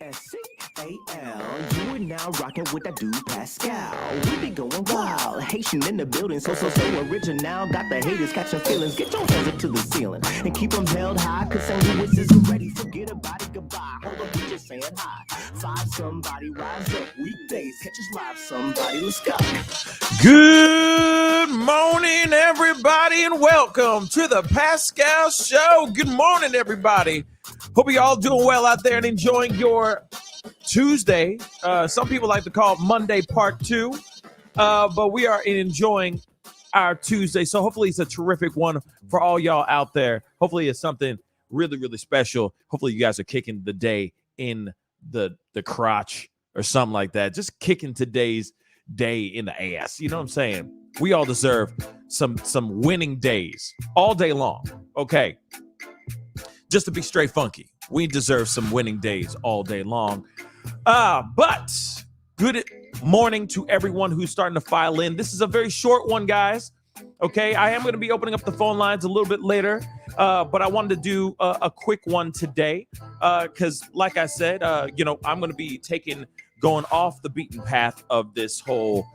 Pascal, you are now rocking with that dude Pascal. We be going wild, Haitian in the building, so original. Got the haters catching feelings. Get your hands up to the ceiling and keep them held high. Cause St. Louis isn't ready. Forget about it, goodbye. Hold up, we just saying hi. Five somebody rise up weekdays. Catch us live, somebody. Let's go. Good morning, everybody, and welcome to the Pascal Show. Good morning, everybody. Hope you all doing well out there and enjoying your Tuesday. Some people like to call it Monday Part 2, but we are enjoying our Tuesday. So hopefully it's a terrific one for all y'all out there. Hopefully it's something really, really special. Hopefully you guys are kicking the day in the crotch or something like that. Just kicking today's day in the ass. You know what I'm saying? We all deserve some winning days all day long. Okay. Just to be straight funky, we deserve some winning days all day long. But good morning to everyone who's starting to file in. This is a very short one, guys. Okay, I am going to be opening up the phone lines a little bit later, but I wanted to do a quick one today because, like I said, I'm going to be going off the beaten path of this whole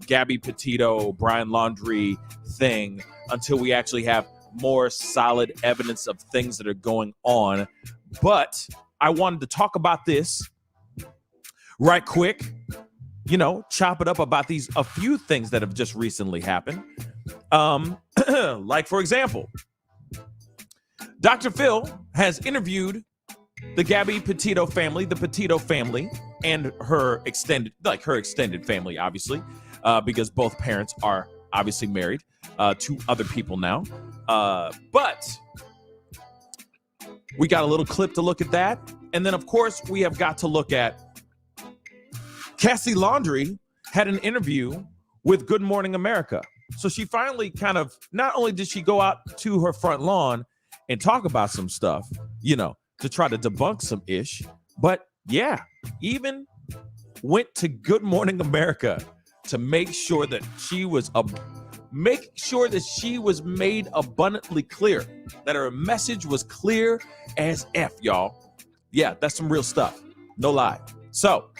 Gabby Petito, Brian Laundrie thing until we actually have more solid evidence of things that are going on. But I wanted to talk about this right quick, chop it up about a few things that have just recently happened. Like, for example, Dr. Phil has interviewed the Gabby Petito family, the Petito family, and her extended family, obviously, because both parents are obviously married to other people now. But we got a little clip to look at that. And then, of course, we have got to look at Cassie Laundrie had an interview with Good Morning America. So she finally not only did she go out to her front lawn and talk about some stuff, to try to debunk some ish, but even went to Good Morning America to make sure that she was made abundantly clear, that her message was clear as F, y'all. Yeah, that's some real stuff. No lie. So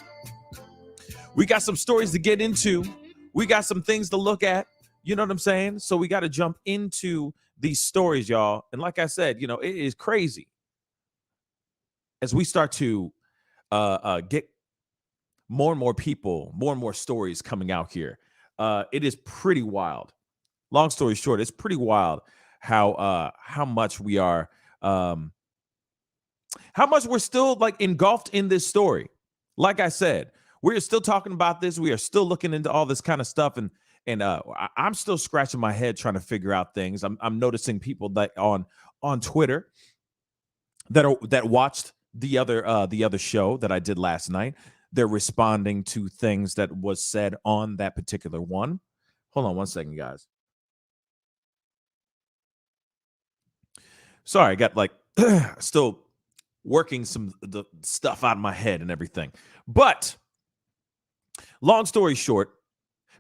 we got some stories to get into. We got some things to look at. You know what I'm saying? So we got to jump into these stories, y'all. And like I said, it is crazy as we start to get more and more people, more and more stories coming out here. It is pretty wild. Long story short, it's pretty wild how much we are, how much we're still engulfed in this story. Like I said, we're still talking about this. We are still looking into all this kind of stuff, and I'm still scratching my head trying to figure out things. I'm noticing people that on Twitter that watched the other show that I did last night. They're responding to things that was said on that particular one. Hold on one second, guys. Sorry, I got still working the stuff out of my head and everything. But long story short,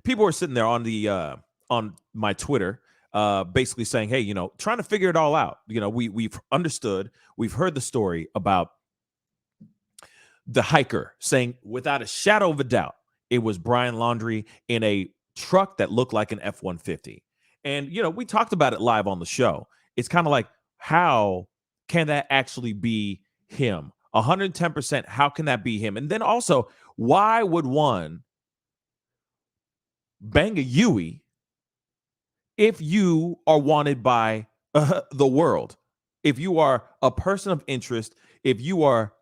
people are sitting there on my Twitter, basically saying, hey, trying to figure it all out. We've understood, we've heard the story about the hiker saying without a shadow of a doubt, it was Brian Laundrie in a truck that looked like an F-150. And, we talked about it live on the show. It's kind of like, how can that actually be him? 110%, how can that be him? And then also, why would one bang a Yui if you are wanted by the world? If you are a person of interest, if you are,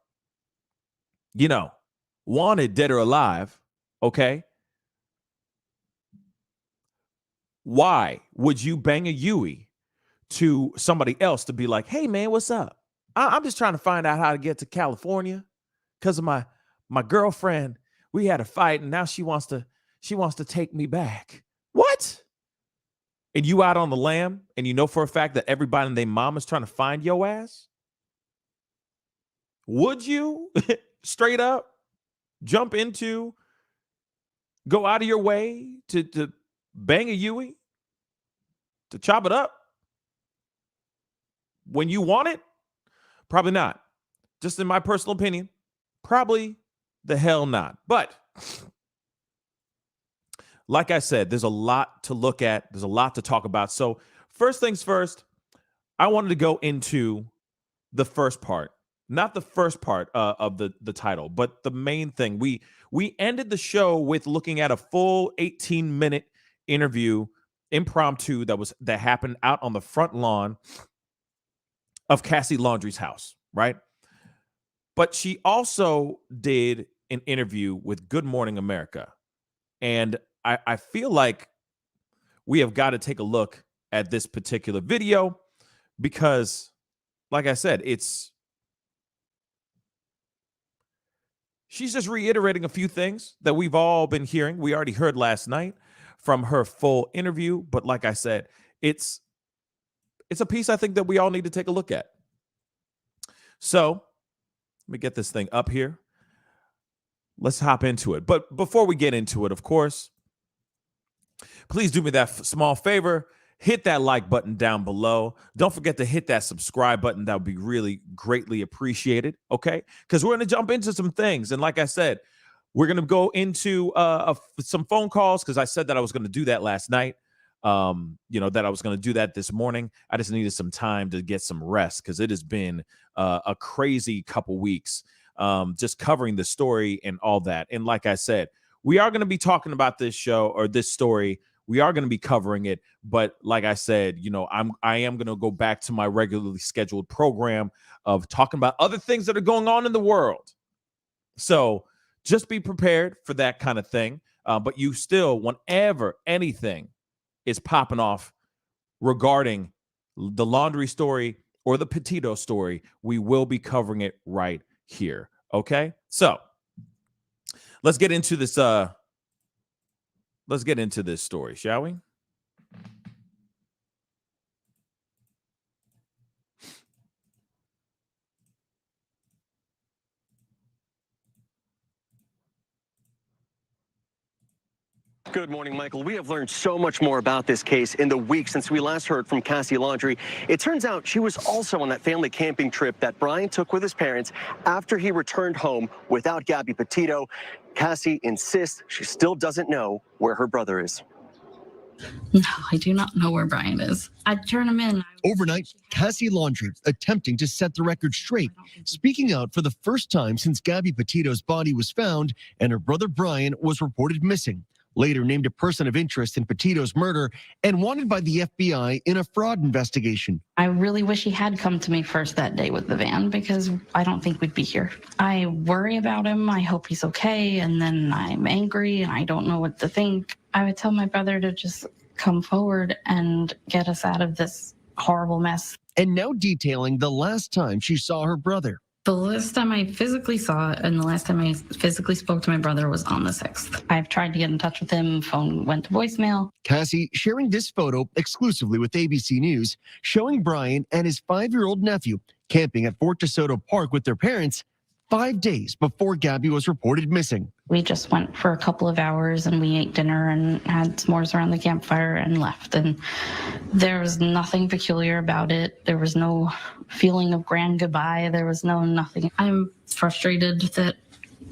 wanted dead or alive, okay? Why would you bang a Yui to somebody else to be like, hey, man, what's up? I'm just trying to find out how to get to California because of my girlfriend. We had a fight and now she wants to take me back. What? And you out on the lam and for a fact that everybody and their mom is trying to find your ass? Would you straight up go out of your way to bang a Yui, to chop it up when you want it? Probably not. Just in my personal opinion, Probably the hell not. But like I said, there's a lot to look at. There's a lot to talk about. So first things first, I wanted to go into the first part, not the first part of the title, but the main thing. We ended the show with looking at a full 18-minute interview, impromptu, that happened out on the front lawn of Cassie Laundrie's house, right? But she also did an interview with Good Morning America. And I feel like we have got to take a look at this particular video because, like I said, she's just reiterating a few things that we've all been hearing. We already heard last night from her full interview. But like I said, it's a piece I think that we all need to take a look at. So let me get this thing up here. Let's hop into it. But before we get into it, of course, please do me that small favor. Hit that like button down below. Don't forget to hit that subscribe button. That would be really greatly appreciated, okay? Because we're going to jump into some things. And like I said, we're going to go into some phone calls because I said that I was going to do that last night. That I was going to do that this morning. I just needed some time to get some rest because it has been a crazy couple weeks just covering the story and all that. And like I said, we are going to be talking about this show or this story. We are going to be covering it. But like I said, I am going to go back to my regularly scheduled program of talking about other things that are going on in the world. So just be prepared for that kind of thing. But you still, whenever anything is popping off regarding the Laundrie story or the Petito story, we will be covering it right here. Okay? So let's get into this. Let's get into this story, shall we? Good morning, Michael. We have learned so much more about this case in the week since we last heard from Cassie Laundrie. It turns out she was also on that family camping trip that Brian took with his parents after he returned home without Gabby Petito. Cassie insists she still doesn't know where her brother is. No, I do not know where Brian is. I'd turn him in. Overnight, Cassie Laundrie attempting to set the record straight, speaking out for the first time since Gabby Petito's body was found and her brother Brian was reported missing. Later named a person of interest in Petito's murder and wanted by the FBI in a fraud investigation. I really wish he had come to me first that day with the van because I don't think we'd be here. I worry about him. I hope he's okay. And then I'm angry and I don't know what to think. I would tell my brother to just come forward and get us out of this horrible mess. And now detailing the last time she saw her brother. The last time I physically saw it and the last time I physically spoke to my brother was on the 6th. I've tried to get in touch with him. Phone went to voicemail. Cassie sharing this photo exclusively with ABC News, showing Brian and his 5-year-old nephew camping at Fort DeSoto Park with their parents 5 days before Gabby was reported missing. We just went for a couple of hours and we ate dinner and had s'mores around the campfire and left. And there was nothing peculiar about it. There was no feeling of grand goodbye. There was nothing. I'm frustrated that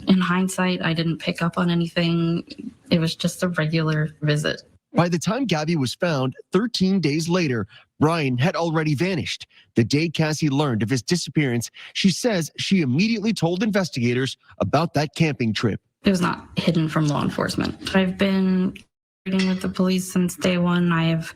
in hindsight, I didn't pick up on anything. It was just a regular visit. By the time Gabby was found 13 days later, Brian had already vanished. The day Cassie learned of his disappearance, she says she immediately told investigators about that camping trip. It was not hidden from law enforcement. I've been working with the police since day one. I have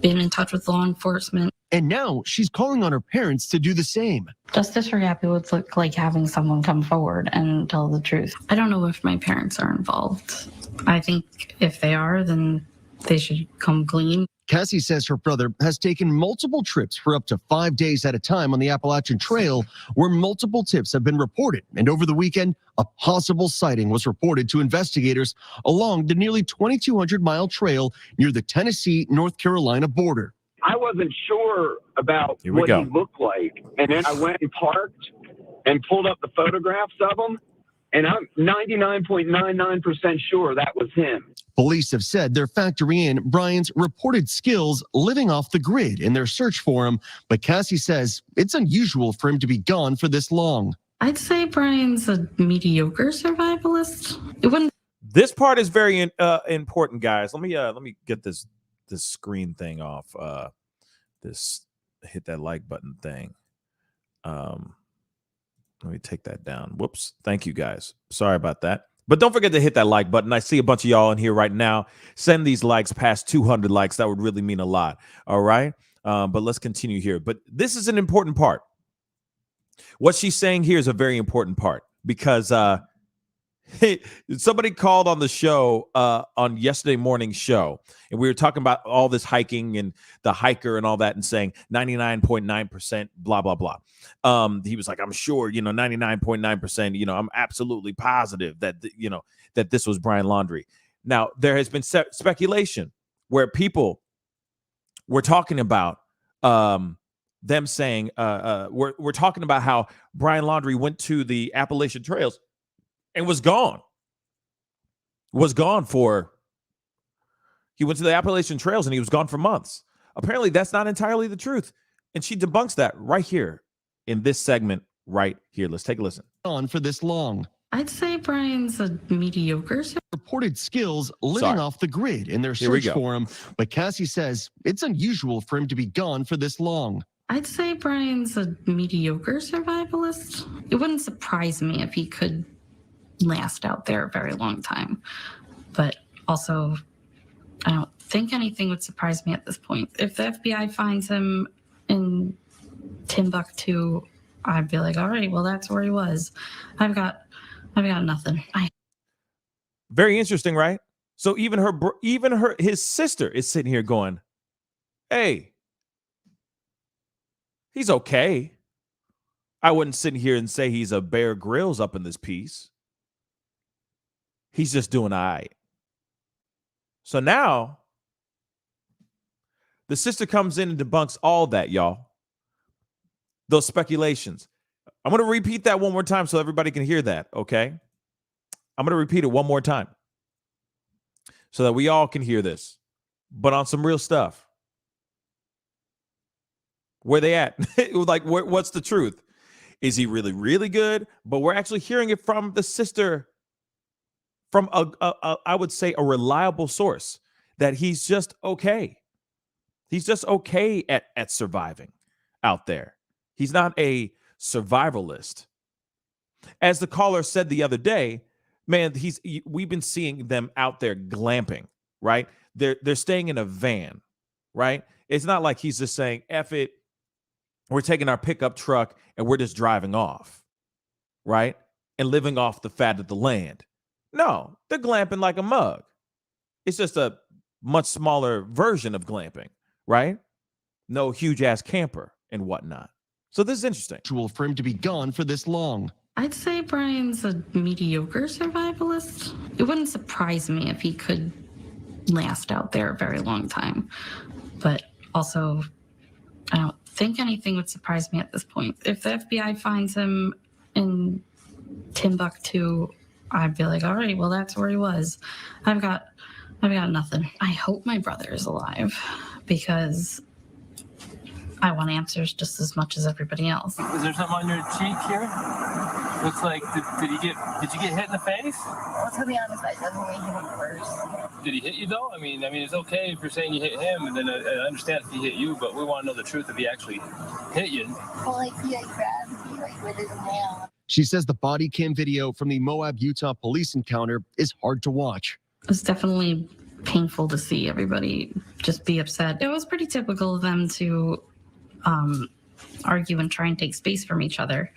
been in touch with law enforcement. And now she's calling on her parents to do the same. Justice for Gabby would look like having someone come forward and tell the truth. I don't know if my parents are involved. I think if they are, then they should come clean. Cassie says her brother has taken multiple trips for up to 5 days at a time on the Appalachian Trail, where multiple tips have been reported. And over the weekend, a possible sighting was reported to investigators along the nearly 2,200-mile trail near the Tennessee-North Carolina border. I wasn't sure about what he looked like. And then I went and parked and pulled up the photographs of him. And I'm 99.99% sure that was him. Police have said they're factoring in Brian's reported skills living off the grid in their search for him. But Cassie says it's unusual for him to be gone for this long. I'd say Brian's a mediocre survivalist. It wouldn't. This part is very important, guys. Let me get this screen thing off. This hit that like button thing. Let me take that down. Whoops. Thank you, guys. Sorry about that. But don't forget to hit that like button. I see a bunch of y'all in here right now. Send these likes past 200 likes. That would really mean a lot. All right. But let's continue here. But this is an important part. What she's saying here is a very important part because somebody called on the show on yesterday morning's show, and we were talking about all this hiking and the hiker and all that, and saying 99.9% blah blah blah. He was like, I'm sure 99.9%. I'm absolutely positive that that this was Brian Laundrie. Now there has been speculation where people were talking about them saying we're talking about how Brian Laundrie went to the Appalachian Trails and was gone. He went to the Appalachian Trails and he was gone for months. Apparently that's not entirely the truth. And she debunks that right here in this segment right here. Let's take a listen. On for this long. I'd say Brian's a mediocre. Reported skills living off the grid in their search for him. But Cassie says it's unusual for him to be gone for this long. I'd say Brian's a mediocre survivalist. It wouldn't surprise me if he could last out there a very long time. But also, I don't think anything would surprise me at this point. If the FBI finds him in Timbuktu, I'd be like, all right, well, that's where he was. I've got nothing. Very interesting, right? So even his sister is sitting here going, hey, he's okay. I wouldn't sit here and say he's a Bear Grylls up in this piece. He's just doing all right. So now the sister comes in and debunks all that, y'all. Those speculations. I'm going to repeat that one more time so everybody can hear that, okay? I'm going to repeat it one more time so that we all can hear this, but on some real stuff. Where they at? What's the truth? Is he really, really good? But we're actually hearing it from the sister, from I would say a reliable source, that he's just okay. He's just okay at surviving out there. He's not a survivalist. As the caller said the other day, man, we've been seeing them out there glamping, right? They're staying in a van, right? It's not like he's just saying, F it, we're taking our pickup truck and we're just driving off, right? And living off the fat of the land. No, they're glamping like a mug. It's just a much smaller version of glamping, right? No huge ass camper and whatnot. So this is interesting. For him to be gone for this long. I'd say Brian's a mediocre survivalist. It wouldn't surprise me if he could last out there a very long time. But also, I don't think anything would surprise me at this point. If the FBI finds him in Timbuktu, I'd be like, all right, well, that's where he was. I've got nothing. I hope my brother is alive because I want answers just as much as everybody else. Is there something on your cheek here? Looks like, did you get hit in the face? Well, to be honest, I definitely hit him first. Did he hit you though? I mean, it's okay if you're saying you hit him, and then I understand if he hit you, but we want to know the truth if he actually hit you. Well, he grabbed me with his nail. She says the body cam video from the Moab, Utah police encounter is hard to watch. It's definitely painful to see everybody just be upset. It was pretty typical of them to argue and try and take space from each other.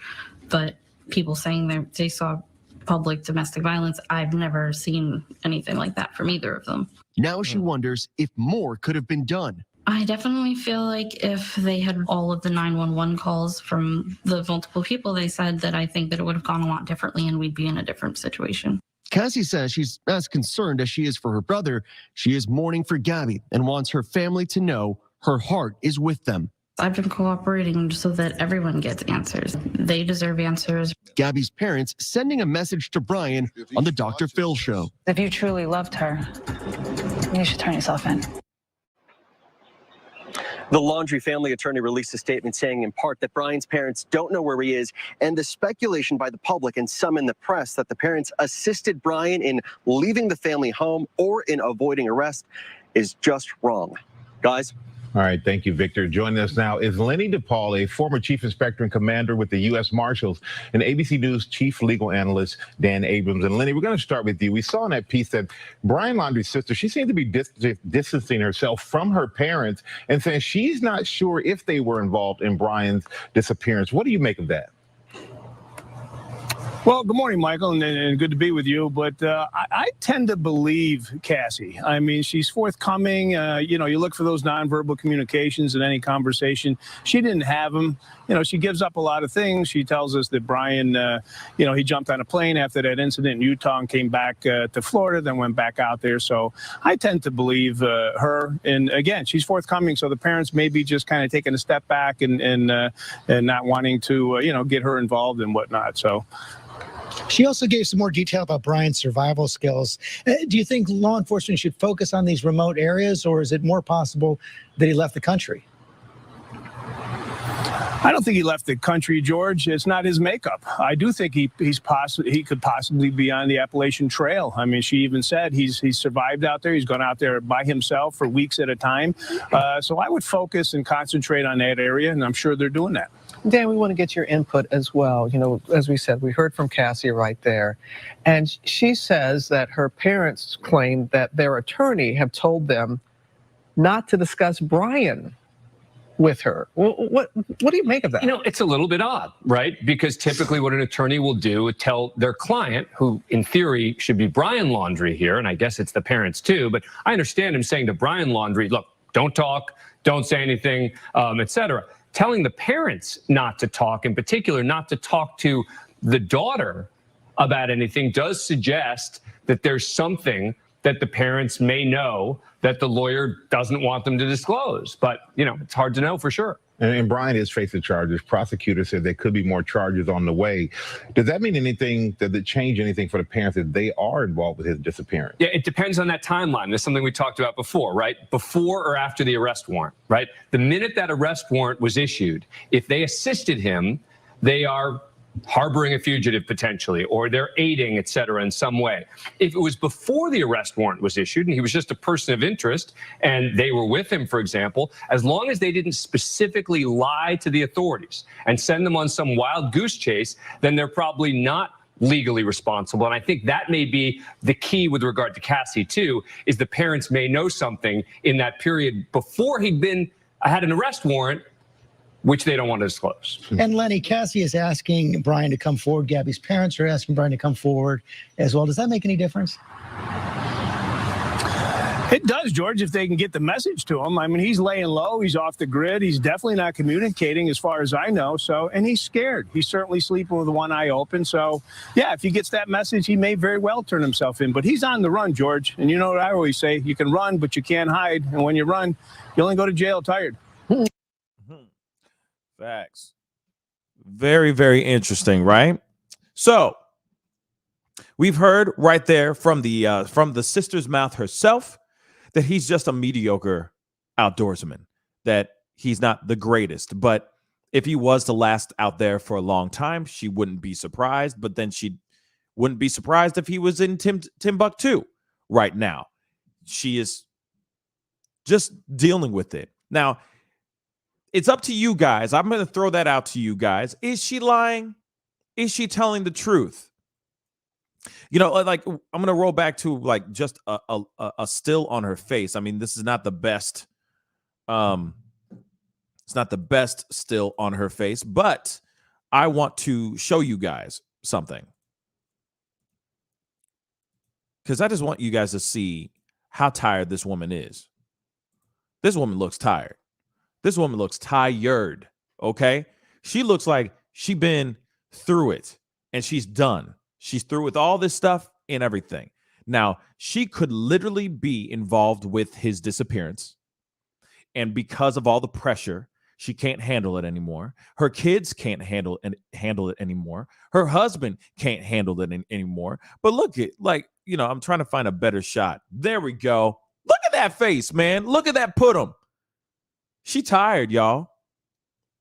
But people saying that they saw public domestic violence, I've never seen anything like that from either of them. Now she wonders if more could have been done. I definitely feel like if they had all of the 911 calls from the multiple people, they said that I think that it would have gone a lot differently and we'd be in a different situation. Cassie says she's as concerned as she is for her brother. She is mourning for Gabby and wants her family to know her heart is with them. I've been cooperating so that everyone gets answers. They deserve answers. Gabby's parents sending a message to Brian on the Dr. Phil show. If you truly loved her, you should turn yourself in. The Laundrie family attorney released a statement saying in part that Brian's parents don't know where he is, and the speculation by the public and some in the press that the parents assisted Brian in leaving the family home or in avoiding arrest is just wrong. Guys? All right, thank you, Victor. Joining us now is Lenny DePaul, a former chief inspector and commander with the U.S. Marshals, and ABC News chief legal analyst Dan Abrams. And Lenny, we're going to start with you. We saw in that piece that Brian Laundrie's sister, she seemed to be distancing herself from her parents and saying she's not sure if they were involved in Brian's disappearance. What do you make of that? Well, good morning, Michael, and good to be with you. But I tend to believe Cassie. I mean, she's forthcoming. You look for those nonverbal communications in any conversation. She didn't have them. She gives up a lot of things. She tells us that Brian, he jumped on a plane after that incident in Utah and came back to Florida, then went back out there. So I tend to believe her. And again, she's forthcoming. So the parents may be just kind of taking a step back and not wanting to, get her involved and whatnot. So. She also gave some more detail about Brian's survival skills. Do you think law enforcement should focus on these remote areas, or is it more possible that he left the country? I don't think he left the country, George. It's not his makeup. I do think he could possibly be on the Appalachian Trail. I mean, she even said he's survived out there. He's gone out there by himself for weeks at a time. So I would focus and concentrate on that area, and I'm sure they're doing that. Dan, we want to get your input as well. As we said, we heard from Cassie right there. And she says that her parents claim that their attorney have told them not to discuss Brian with her. What do you make of that? It's a little bit odd, right? Because typically what an attorney will do is tell their client, who in theory should be Brian Laundrie here, and I guess it's the parents too, but I understand him saying to Brian Laundrie, look, don't talk, don't say anything, etc. Telling the parents not to talk, in particular, not to talk to the daughter about anything, does suggest that there's something that the parents may know that the lawyer doesn't want them to disclose. But, it's hard to know for sure. And Brian is facing charges. Prosecutors said there could be more charges on the way. Does that mean anything? Does it change anything for the parents that they are involved with his disappearance? Yeah, it depends on that timeline. That's something we talked about before, right? Before or after the arrest warrant, right? The minute that arrest warrant was issued, if they assisted him, they are harboring a fugitive potentially, or they're aiding, et cetera, in some way. If it was before the arrest warrant was issued and he was just a person of interest and they were with him, for example, as long as they didn't specifically lie to the authorities and send them on some wild goose chase, then they're probably not legally responsible. And I think that may be the key with regard to Cassie too, is the parents may know something in that period before he'd had an arrest warrant, which they don't want to disclose. And Lenny, Cassie is asking Brian to come forward. Gabby's parents are asking Brian to come forward as well. Does that make any difference? It does, George, if they can get the message to him. I mean, he's laying low. He's off the grid. He's definitely not communicating as far as I know. So, and he's scared. He's certainly sleeping with one eye open. So, yeah, if he gets that message, he may very well turn himself in. But he's on the run, George. And you know what I always say, you can run, but you can't hide. And when you run, you only go to jail tired. Facts. Very, very interesting, right? So we've heard right there from the sister's mouth herself that he's just a mediocre outdoorsman, that he's not the greatest. But if he was to last out there for a long time, she wouldn't be surprised. But then she wouldn't be surprised if he was in Timbuktu right now. She is just dealing with it. Now, it's up to you guys. I'm going to throw that out to you guys. Is she lying? Is she telling the truth? Like, I'm going to roll back to like just a still on her face. I mean, this is not the best. It's not the best still on her face, but I want to show you guys something, because I just want you guys to see how tired this woman is. This woman looks tired. This woman looks tired, okay? She looks like she's been through it, and she's done. She's through with all this stuff and everything. Now, she could literally be involved with his disappearance, and because of all the pressure, she can't handle it anymore. Her kids can't handle it anymore. Her husband can't handle it anymore. But look at, I'm trying to find a better shot. There we go. Look at that face, man. Look at that put-em. She tired, y'all.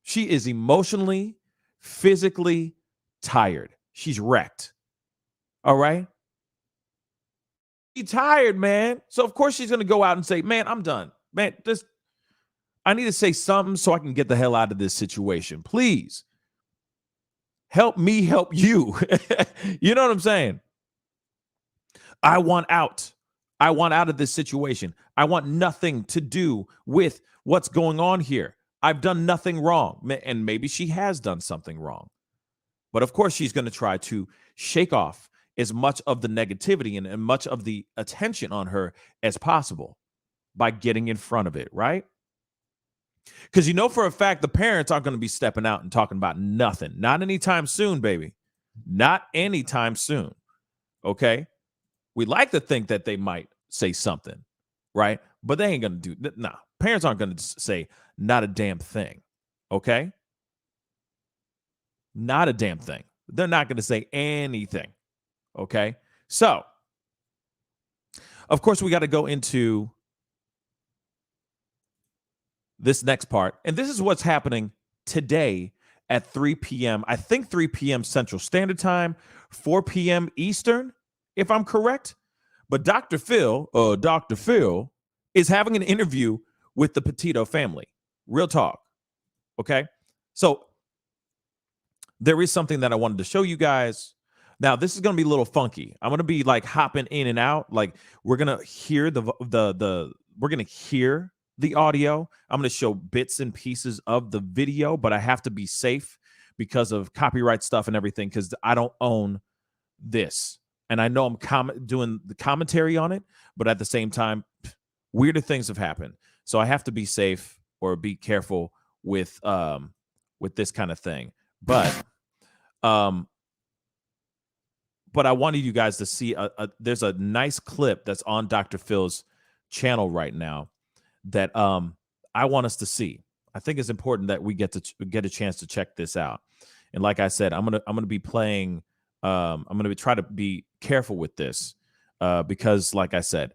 She is emotionally, physically tired. She's wrecked. All right? She's tired, man. So of course she's going to go out and say, man, I'm done. Man, I need to say something so I can get the hell out of this situation. Please. Help me help you. You know what I'm saying? I want out. I want out of this situation. I want nothing to do with what's going on here. I've done nothing wrong. And maybe she has done something wrong. But of course, she's going to try to shake off as much of the negativity and much of the attention on her as possible by getting in front of it, right? Because you know for a fact the parents aren't going to be stepping out and talking about nothing. Not anytime soon, baby. Not anytime soon. Okay? We like to think that they might say something, right? But they ain't going to do. Nah, parents aren't going to say not a damn thing. Okay? Not a damn thing. They're not going to say anything. Okay? So, of course, we got to go into this next part. And this is what's happening today at 3 p.m. I think 3 p.m. Central Standard Time, 4 p.m. Eastern, if I'm correct. But Dr. Phil is having an interview with the Petito family. Real talk. Okay? So there is something that I wanted to show you guys. Now, this is going to be a little funky. I'm going to be like hopping in and out. Like we're going to hear we're going to hear the audio. I'm going to show bits and pieces of the video, but I have to be safe because of copyright stuff and everything, because I don't own this. And I know I'm doing the commentary on it, but at the same time, weirder things have happened. So I have to be safe or be careful with this kind of thing. But I wanted you guys to see there's a nice clip that's on Dr. Phil's channel right now that I want us to see. I think it's important that we get a chance to check this out. And like I said, I'm gonna be playing. I'm gonna try to be careful with this because, like I said,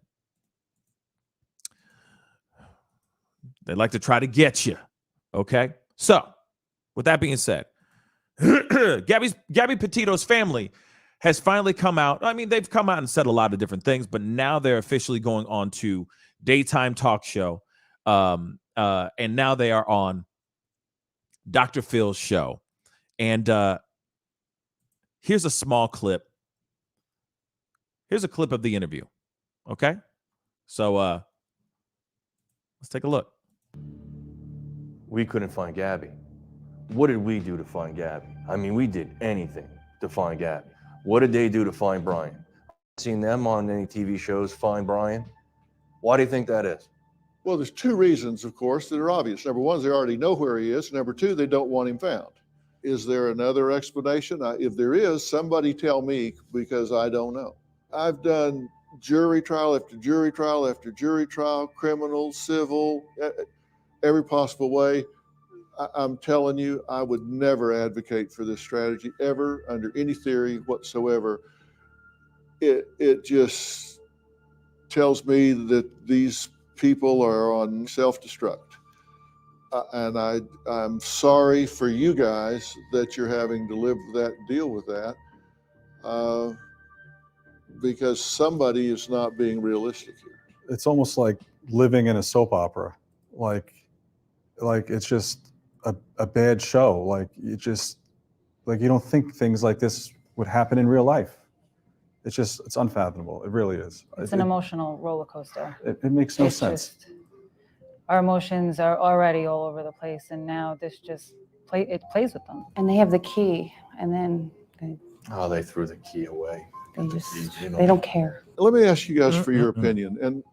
they like to try to get you. Okay, so with that being said, Gabby Petito's family has finally come out. I mean, they've come out and said a lot of different things, but now they're officially going on to daytime talk show. And now they are on Dr. Phil's show. And here's a small clip. Here's a clip of the interview. Okay? So let's take a look. We couldn't find Gabby. What did we do to find Gabby? I mean, we did anything to find Gabby. What did they do to find Brian? Seen them on any TV shows find Brian? Why do you think that is? Well, there's two reasons, of course, that are obvious. Number one is they already know where he is. Number two, they don't want him found. Is there another explanation? If there is, somebody tell me, because I don't know. I've done jury trial after jury trial after jury trial, criminal, civil, every possible way. I'm telling you, I would never advocate for this strategy ever under any theory whatsoever. It just tells me that these people are on self-destruct. And I'm sorry for you guys that you're having to deal with that, because somebody is not being realistic here. It's almost like living in a soap opera. Like it's just a bad show. Like you don't think things like this would happen in real life. It's unfathomable. It really is. It's an emotional roller coaster. It makes no sense. Our emotions are already all over the place, and now this just plays with them. And they have the key, and then they threw the key away. They don't care. Let me ask you guys for your opinion, and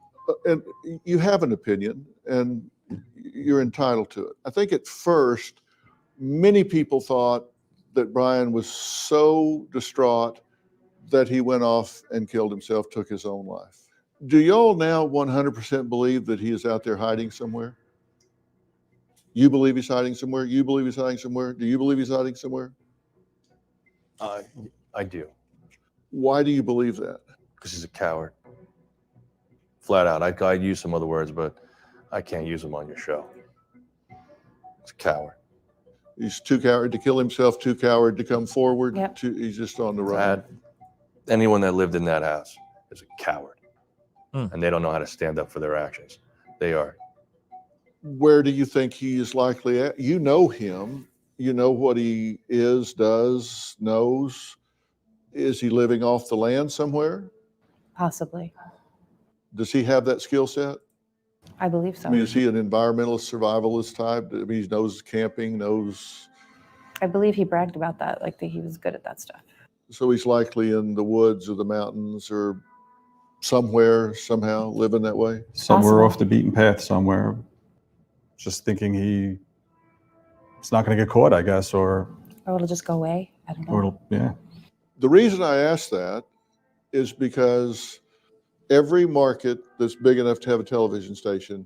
you have an opinion, and you're entitled to it. I think at first, many people thought that Brian was so distraught that he went off and killed himself, took his own life. Do y'all now 100% believe that he is out there hiding somewhere? You believe he's hiding somewhere? You believe he's hiding somewhere? Do you believe he's hiding somewhere? I do. Why do you believe that? Because he's a coward. Flat out. I'd use some other words, but I can't use them on your show. He's a coward. He's too coward to kill himself, too coward to come forward. Yep. He's just on the run. Dad, anyone that lived in that house is a coward. Mm. And they don't know how to stand up for their actions. They are. Where do you think he is likely at? You know him. You know what he is, does, knows. Is he living off the land somewhere? Possibly. Does he have that skill set? I believe so. I mean, is he an environmentalist, survivalist type? I mean, he knows camping, knows. I believe he bragged about that, like that he was good at that stuff. So he's likely in the woods or the mountains or somewhere, somehow living that way. Somewhere off the beaten path somewhere. Just thinking he's not going to get caught, I guess, or it'll just go away. I don't know. or yeah. The reason I ask that is because every market that's big enough to have a television station,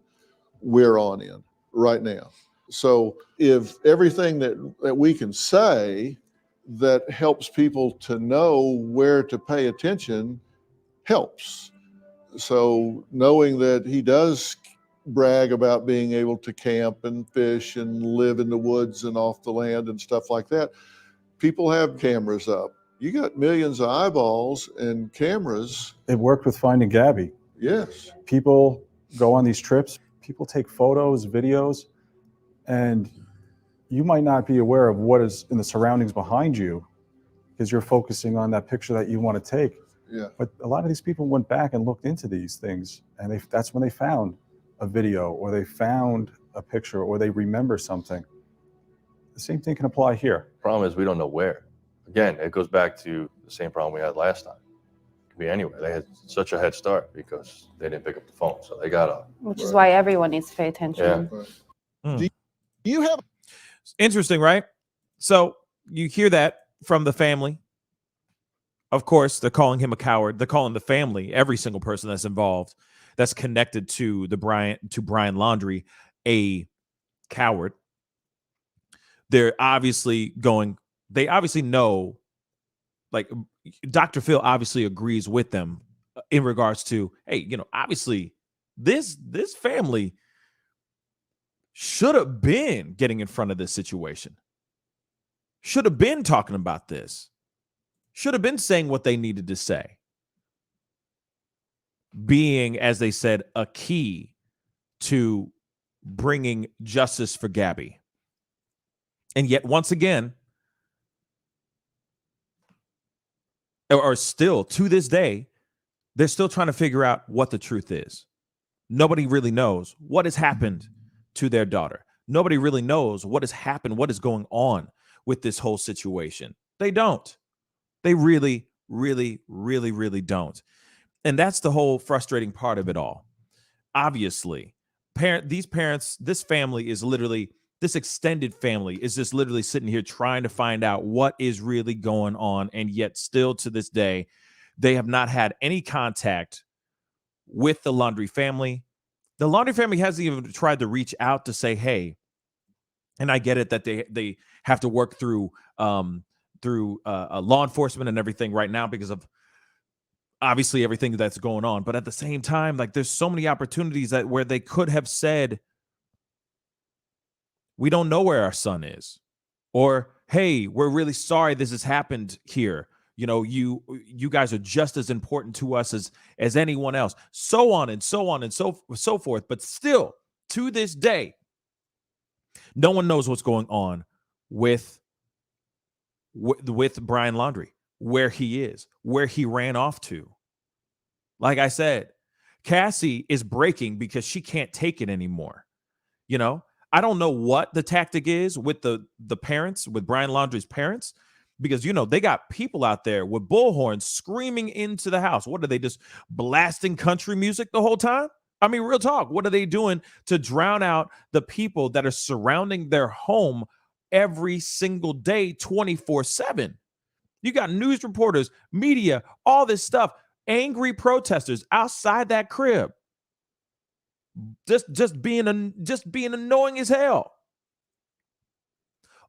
we're on in right now. So if everything that we can say that helps people to know where to pay attention helps. So knowing that he does brag about being able to camp and fish and live in the woods and off the land and stuff like that, people have cameras up. You got millions of eyeballs and cameras. It worked with Finding Gabby. Yes. People go on these trips, people take photos, videos, and you might not be aware of what is in the surroundings behind you because you're focusing on that picture that you want to take. Yeah. But a lot of these people went back and looked into these things, and that's when they found a video or they found a picture or they remember something. The same thing can apply here. Problem is we don't know where. Again, it goes back to the same problem we had last time. It could be anywhere. They had such a head start because they didn't pick up the phone, so they got up. Which is why everyone needs to pay attention. Yeah. Mm. You have interesting, right? So you hear that from the family. Of course, they're calling him a coward. They're calling the family, every single person that's involved, that's connected to Brian Laundrie, a coward. They're obviously going. They obviously know, like Dr. Phil obviously agrees with them in regards to, hey, obviously this family should have been getting in front of this situation. Should have been talking about this. Should have been saying what they needed to say. Being, as they said, a key to bringing justice for Gabby. And yet, once again, or still to this day, they're still trying to figure out what the truth is. Nobody really knows what has happened to their daughter. Nobody really knows what has happened, what is going on with this whole situation. They don't. They really, really, really, really don't. And that's the whole frustrating part of it all. Obviously, these parents, this family is literally, this extended family is just literally sitting here trying to find out what is really going on. And yet still to this day, they have not had any contact with the Laundrie family. The Laundrie family hasn't even tried to reach out to say, hey, and I get it that they have to work through law enforcement and everything right now because of obviously everything that's going on. But at the same time, like there's so many opportunities where they could have said, we don't know where our son is, or, hey, we're really sorry this has happened here. You guys are just as important to us as anyone else, so on and so on and so forth. But still, to this day, no one knows what's going on with Brian Laundrie, where he is, where he ran off to. Like I said, Cassie is breaking because she can't take it anymore. I don't know what the tactic is with the parents, with Brian Laundrie's parents, because, they got people out there with bullhorns screaming into the house. What are they, just blasting country music the whole time? I mean, real talk. What are they doing to drown out the people that are surrounding their home every single day, 24/7? You got news reporters, media, all this stuff, angry protesters outside that crib. Just being annoying as hell.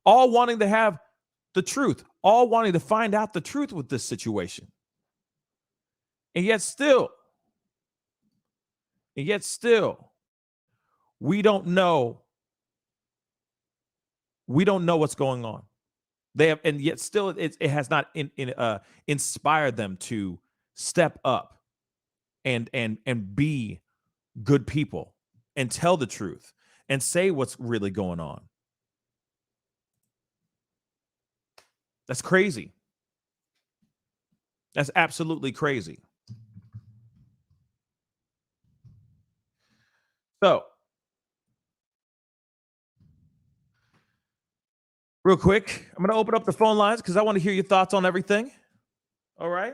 All wanting to have the truth, all wanting to find out the truth with this situation. And yet still, we don't know We don't know what's going on. They have, and yet still it has not inspired them to step up and be good people and tell the truth and say what's really going on. That's crazy. That's absolutely crazy. So, real quick, I'm going to open up the phone lines because I want to hear your thoughts on everything. All right?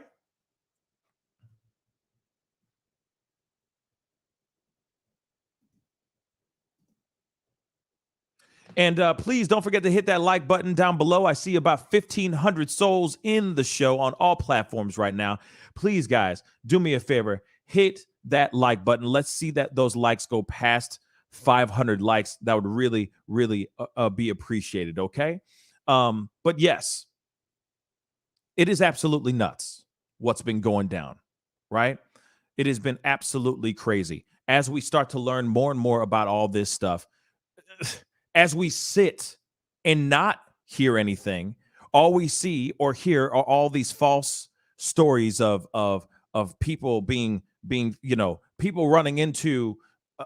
And please don't forget to hit that like button down below. I see about 1,500 souls in the show on all platforms right now. Please, guys, do me a favor. Hit that like button. Let's see that those likes go past 500 likes. That would really, really be appreciated, okay? But yes, it is absolutely nuts what's been going down, right? It has been absolutely crazy. As we start to learn more and more about all this stuff, as we sit and not hear anything, all we see or hear are all these false stories of people being people running into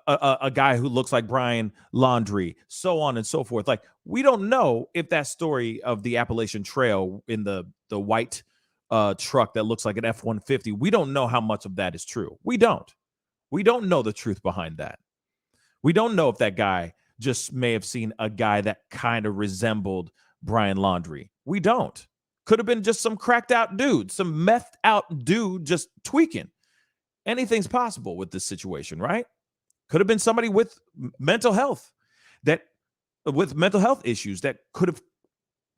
a guy who looks like Brian Laundrie, so on and so forth. Like, we don't know if that story of the Appalachian Trail in the white truck that looks like an F-150, we don't know how much of that is true. We don't know the truth behind that. We don't know if that guy just may have seen a guy that kind of resembled Brian Laundrie. We don't. Could have been just some cracked out dude, some methed out dude just tweaking. Anything's possible with this situation, right? Could have been somebody with mental health issues that could have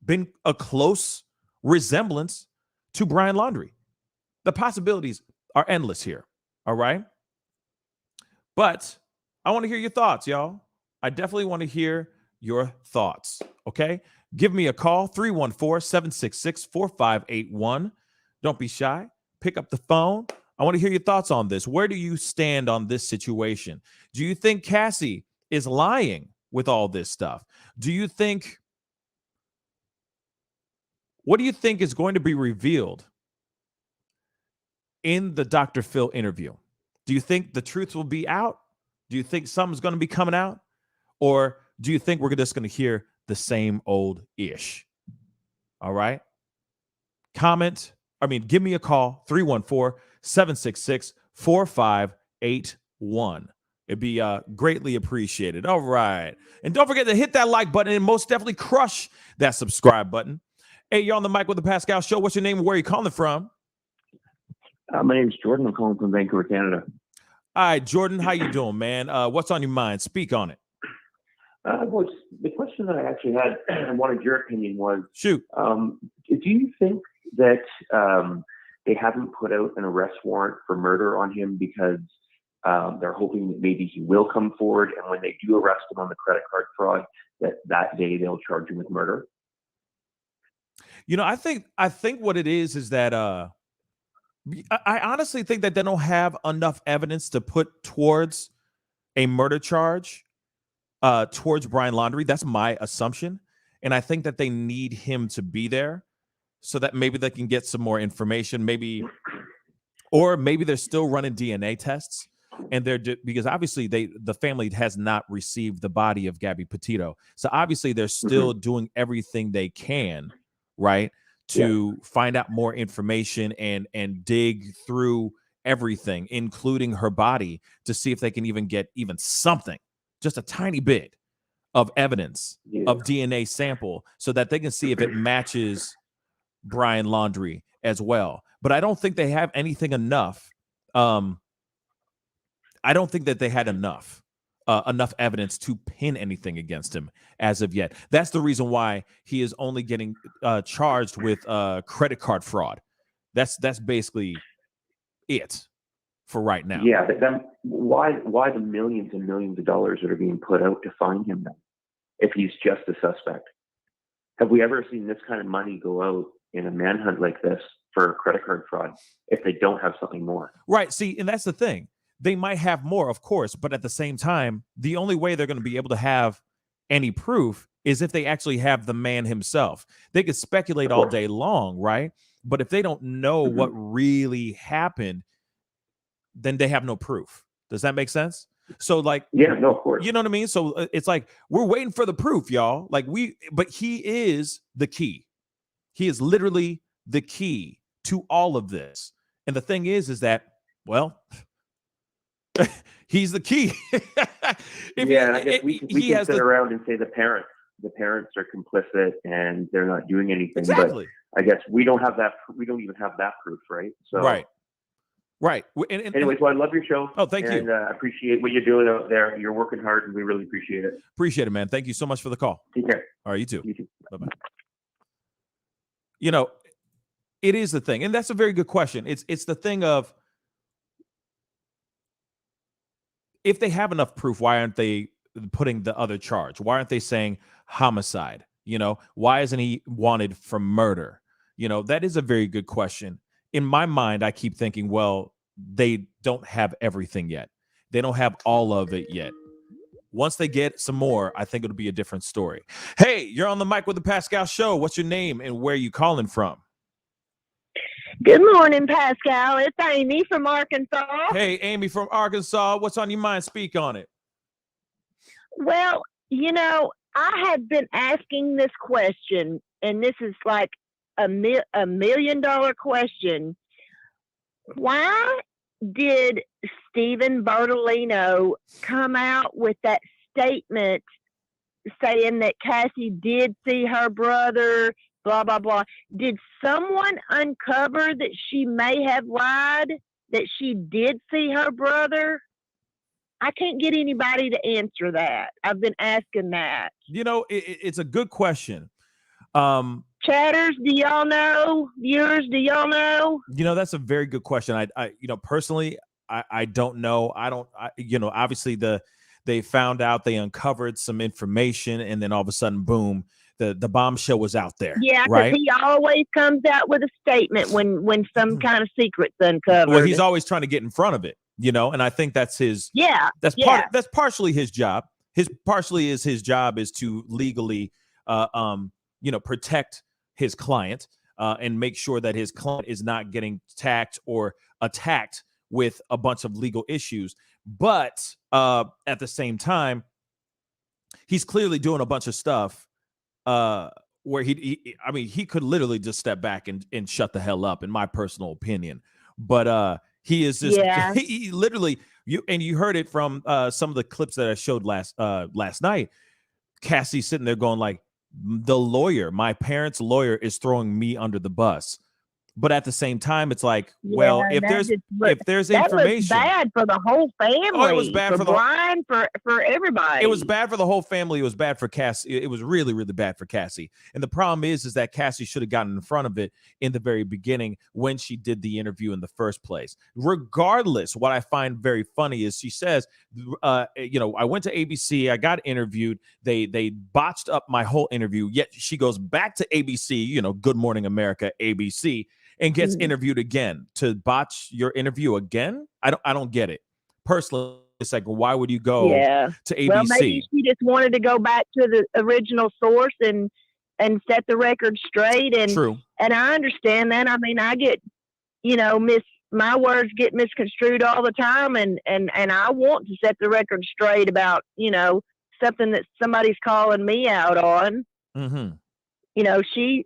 been a close resemblance to Brian Laundrie. The possibilities are endless here, all right? But I want to hear your thoughts, y'all. I definitely want to hear your thoughts, okay? Give me a call, 314-766-4581. Don't be shy. Pick up the phone. I want to hear your thoughts on this. Where do you stand on this situation? Do you think Cassie is lying with all this stuff? What do you think is going to be revealed in the Dr. Phil interview? Do you think the truth will be out? Do you think something's going to be coming out? Or do you think we're just going to hear the same old ish? All right. Give me a call, 314-766-4581. It'd be greatly appreciated. All right. And don't forget to hit that like button and most definitely crush that subscribe button. Hey, you're on the mic with the Pascal Show. What's your name and where are you calling from? My name's Jordan. I'm calling from Vancouver, Canada. All right, Jordan, how you doing, man? What's on your mind? Speak on it. Well, the question that I actually had, and wanted your opinion was, shoot. Do you think that they haven't put out an arrest warrant for murder on him because they're hoping that maybe he will come forward, and when they do arrest him on the credit card fraud, that day they'll charge him with murder? I think what it is that I honestly think that they don't have enough evidence to put towards a murder charge towards Brian Laundrie. That's my assumption. And I think that they need him to be there so that maybe they can get some more information, maybe they're still running DNA tests, and because obviously the family has not received the body of Gabby Petito. So obviously they're still doing everything they can, right, to find out more information and dig through everything, including her body, to see if they can even get something, just a tiny bit of evidence of DNA sample so that they can see if it matches Brian Laundrie as well. But I don't think they have anything enough. I don't think that they had enough evidence to pin anything against him as of yet. That's the reason why he is only getting charged with credit card fraud. That's basically it for right now. Yeah, but then why the millions and millions of dollars that are being put out to find him then, if he's just a suspect? Have we ever seen this kind of money go out in a manhunt like this for credit card fraud if they don't have something more? Right. See, and that's the thing. They might have more, of course, but at the same time, the only way they're going to be able to have any proof is if they actually have the man himself. They could speculate all day long, right? But if they don't know what really happened, then they have no proof. Does that make sense? So like, yeah, no, of course. You know what I mean? So it's like, we're waiting for the proof, y'all. Like but he is the key. He is literally the key to all of this. And the thing is that, well, he's the key. Yeah, I guess we can sit around and say the parents are complicit and they're not doing anything. Exactly. But I guess we don't have that. We don't even have that proof, right? So right. Anyways, well, I love your show. Oh, thank you. And I appreciate what you're doing out there. You're working hard, and we really appreciate it. Appreciate it, man. Thank you so much for the call. Take care. All right, you too. You too. Bye-bye. You know, it is the thing, and that's a very good question. It's the thing of, if they have enough proof, why aren't they putting the other charge? Why aren't they saying homicide? You know, why isn't he wanted for murder? You know, that is a very good question. In my mind, I keep thinking, well, they don't have everything yet. They don't have all of it yet. Once they get some more, I think it'll be a different story. Hey, you're on the mic with the Pascal Show. What's your name and where are you calling from? Good morning, Pascal. It's Amy from Arkansas. Hey, Amy from Arkansas. What's on your mind? Speak on it. Well, you know, I have been asking this question, and this is like a $1 million question. Why did Stephen Bertolino come out with that statement saying that Cassie did see her brother, blah, blah, blah? Did someone uncover that she may have lied, that she did see her brother? I can't get anybody to answer that. I've been asking that. You know, it's a good question. Chatters, do y'all know? Viewers, do y'all know? You know, that's a very good question. I you know, personally, I don't know. You know, obviously they found out, they uncovered some information, and then all of a sudden, boom, the bombshell was out there. Yeah, because right? he always comes out with a statement when some kind of secret's uncovered. Well, he's always trying to get in front of it, you know, and I think that's his. Yeah, that's partially his job. Partially is his job is to legally, you know, protect his client and make sure that his client is not getting tacked or attacked with a bunch of legal issues. But at the same time, he's clearly doing a bunch of stuff where he could literally just step back and shut the hell up, in my personal opinion. But he is just he literally, you heard it from some of the clips that I showed last night. Cassie sitting there going like, the lawyer, my parents' lawyer, is throwing me under the bus. But at the same time, it's like, well, if there's information, that was bad for the whole family. Oh, it was bad for Brian, for everybody. It was bad for the whole family. It was bad for Cassie. It was really, really bad for Cassie. And the problem is that Cassie should have gotten in front of it in the very beginning when she did the interview in the first place. Regardless, what I find very funny is she says, you know, I went to ABC, I got interviewed. They botched up my whole interview. Yet she goes back to ABC, you know, Good Morning America, ABC, and gets interviewed again. To botch your interview again? I don't get it. Personally, it's like, why would you go to ABC? Well, maybe she just wanted to go back to the original source and set the record straight. And True. And I understand that. I mean, I get, you know, my words get misconstrued all the time, and I want to set the record straight about, you know, something that somebody's calling me out on. Mm-hmm. You know, she,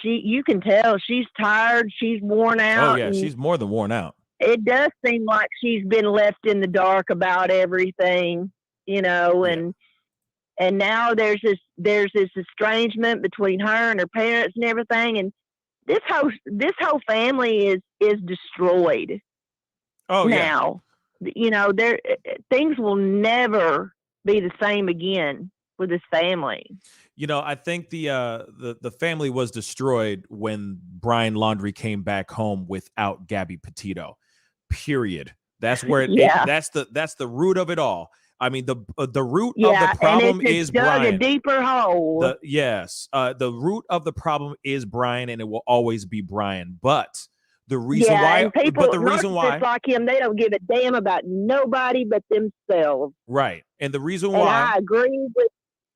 you can tell she's tired. She's worn out. Oh yeah, she's more than worn out. It does seem like she's been left in the dark about everything, you know, and now there's this estrangement between her and her parents and everything, and this whole family is destroyed. Oh now, you know, things will never be the same again with this family. You know, I think the family was destroyed when Brian Laundrie came back home without Gabby Petito. Period. That's where that's the root of it all. I mean, the root of the problem is Brian. A deeper hole. The root of the problem is Brian, and it will always be Brian. But the reason why, like him, they don't give a damn about nobody but themselves. Right, and the reason why,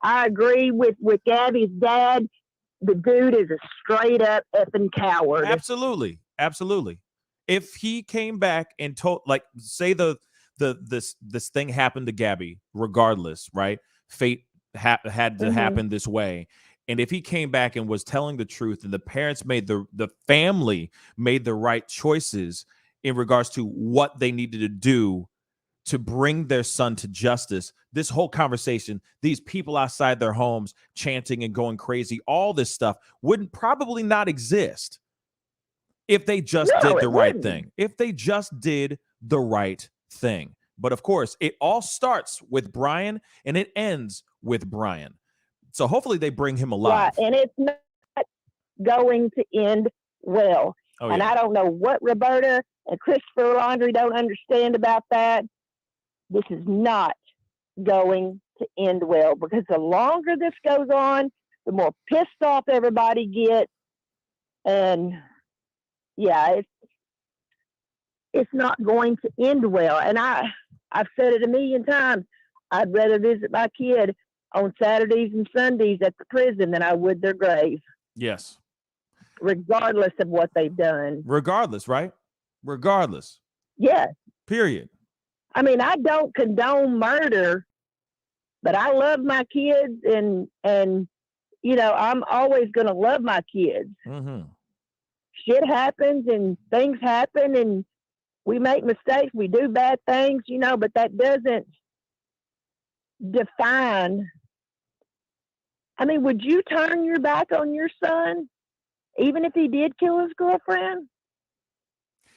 I I agree with Gabby's dad. The dude is a straight up effing coward. Absolutely. Absolutely. If he came back and told, like, say this thing happened to Gabby, regardless, right? Fate had to happen this way. And if he came back and was telling the truth, and the parents made the family made the right choices in regards to what they needed to do to bring their son to justice, this whole conversation, these people outside their homes chanting and going crazy, all this stuff wouldn't probably not exist if they just did the right thing. If they just did the right thing. But of course, it all starts with Brian and it ends with Brian. So hopefully they bring him alive. Right, and it's not going to end well. Oh, and yeah. I don't know what Roberta and Christopher Laundrie don't understand about that. This is not going to end well, because the longer this goes on, the more pissed off everybody gets. And yeah, it's not going to end well. And I've said it a million times. I'd rather visit my kid on Saturdays and Sundays at the prison than I would their grave. Yes. Regardless of what they've done. Regardless, right? Regardless. Yes. Period. I mean, I don't condone murder, but I love my kids, and you know, I'm always going to love my kids. Mm-hmm. Shit happens and things happen and we make mistakes. We do bad things, you know, but that doesn't define. I mean, would you turn your back on your son, even if he did kill his girlfriend?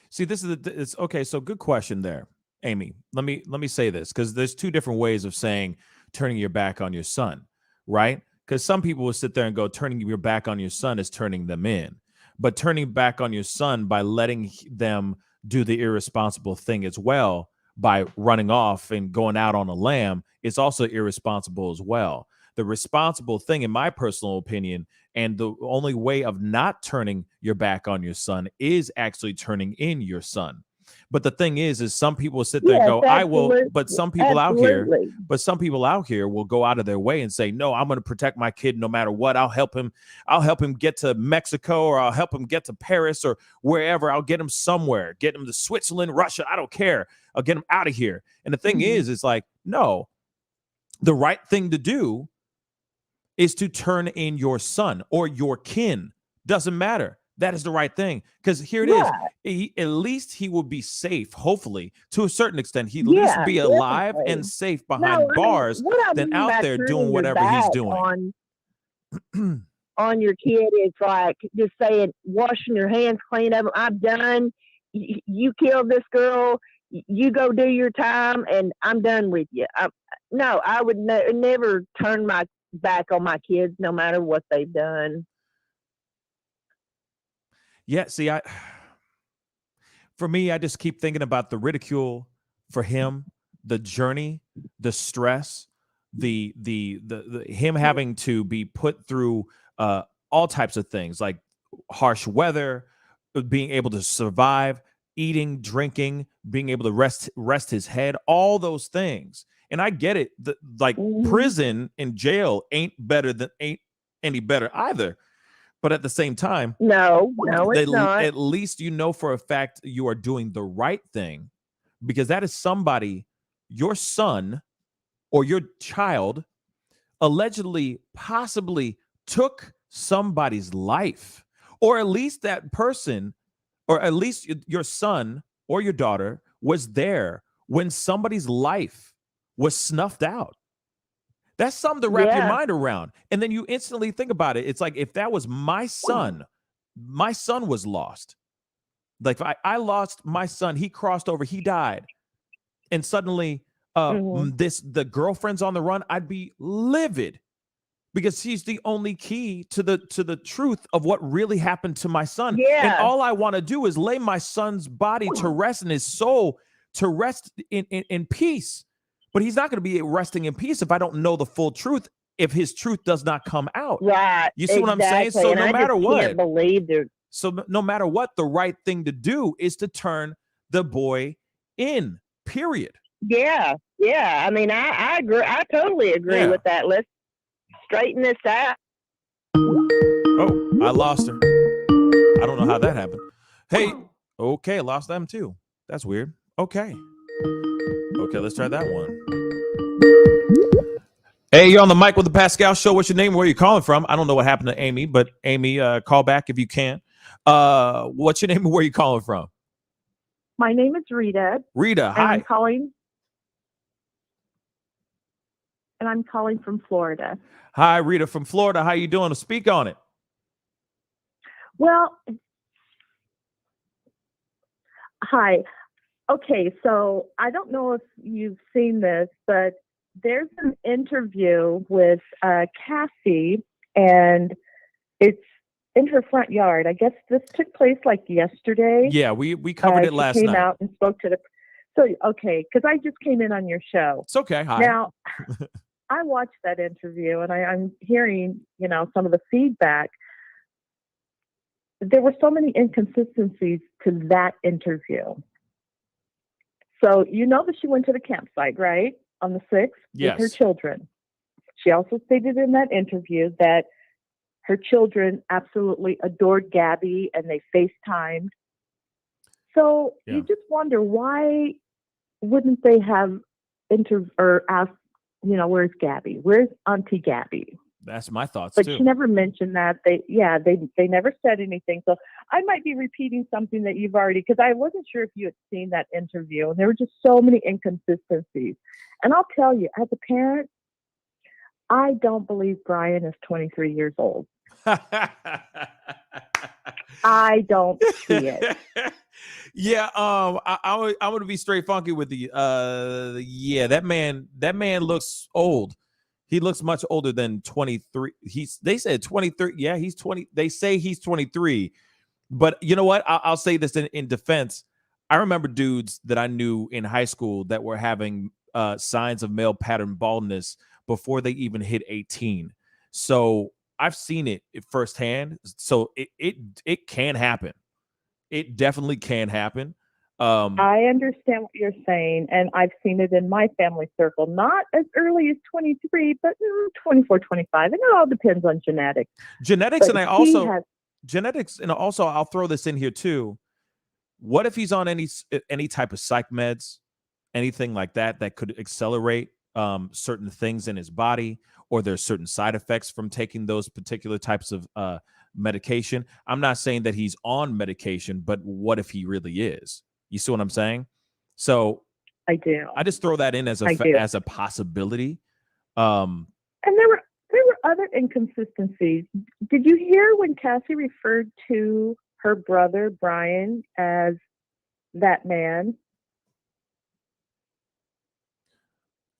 See, it's okay. So good question there, Amy. Let me say this, because there's two different ways of saying turning your back on your son, right? Because some people will sit there and go, turning your back on your son is turning them in. But turning back on your son by letting them do the irresponsible thing as well, by running off and going out on a lamb, is also irresponsible as well. The responsible thing, in my personal opinion, and the only way of not turning your back on your son is actually turning in your son. But the thing is some people sit there and go, I will, but some people out here will go out of their way and say, no, I'm going to protect my kid no matter what. I'll help him get to Mexico, or I'll help him get to Paris or wherever. I'll get him somewhere, get him to Switzerland, Russia. I don't care. I'll get him out of here. And the thing is, it's like, no, the right thing to do is to turn in your son or your kin. Doesn't matter. That is the right thing. Because here it is. At least he will be safe, hopefully, to a certain extent. He'll at least be alive and safe behind bars than out there doing whatever he's doing. On your kid, it's like just saying, washing your hands clean of them. I'm done. You killed this girl. You go do your time, and I'm done with you. No, I would never turn my back on my kids, no matter what they've done. Yeah, see, for me, I just keep thinking about the ridicule for him, the journey, the stress, the him having to be put through all types of things, like harsh weather, being able to survive, eating, drinking, being able to rest his head, all those things. And I get it, prison and jail ain't any better either. But at the same time, no, it's not. At least you know for a fact you are doing the right thing, because that is somebody, your son or your child, allegedly, possibly took somebody's life, or at least that person, or at least your son or your daughter was there when somebody's life was snuffed out. That's something to wrap your mind around. And then you instantly think about it. It's like, if that was my son was lost. Like, if I lost my son, he crossed over, he died. And suddenly the girlfriend's on the run, I'd be livid, because he's the only key to the truth of what really happened to my son. And all I want to do is lay my son's body to rest, and his soul to rest in peace. But he's not going to be resting in peace if I don't know the full truth, if his truth does not come out. Right. You see what I'm saying? So no matter what, can't believe no matter what, the right thing to do is to turn the boy in, period. Yeah. I mean, I agree. I totally agree with that. straighten this out. Oh, I lost her. I don't know how that happened. Hey, okay, lost them too. That's weird. Okay, let's try that one. Hey, you're on the mic with the Pascal Show. What's your name? Where are you calling from? I don't know what happened to Amy, but Amy, call back if you can. What's your name and where are you calling from? My name is Rita. Rita, hi. And I'm calling from Florida. Hi, Rita from Florida. How you doing? Speak on it. Well, hi. Okay, so I don't know if you've seen this, but there's an interview with Cassie, and it's in her front yard. I guess this took place like yesterday. Yeah, we covered it last night. She came out and spoke to the. So okay, because I just came in on your show. It's okay. Hi. Now, I watched that interview, and I'm hearing, some of the feedback. There were so many inconsistencies to that interview. So that she went to the campsite, right, on the 6th Yes. with her children. She also stated in that interview that her children absolutely adored Gabby and they FaceTimed. So you just wonder, why wouldn't they have asked, where's Gabby? Where's Auntie Gabby? That's my thoughts But too. she never mentioned that. They never said anything. So I might be repeating something that you've already, because I wasn't sure if you had seen that interview, and there were just so many inconsistencies. And I'll tell you, as a parent, I don't believe Brian is 23 years old. I don't see it. Yeah, I'm gonna be straight funky with you. Yeah, that man looks old. He looks much older than 23. They said 23. Yeah, he's 20. They say he's 23. But you know what? I'll say this in defense. I remember dudes that I knew in high school that were having signs of male pattern baldness before they even hit 18. So I've seen it firsthand. So it can happen. It definitely can happen. I understand what you're saying, and I've seen it in my family circle, not as early as 23, but 24, 25, and it all depends on genetics. Genetics, But and also I'll throw this in here too. What if he's on any type of psych meds, anything like that could accelerate certain things in his body, or there's certain side effects from taking those particular types of medication? I'm not saying that he's on medication, but what if he really is? You see what I'm saying? So I do. I just throw that in as a possibility. And there were other inconsistencies. Did you hear when Cassie referred to her brother Brian as that man?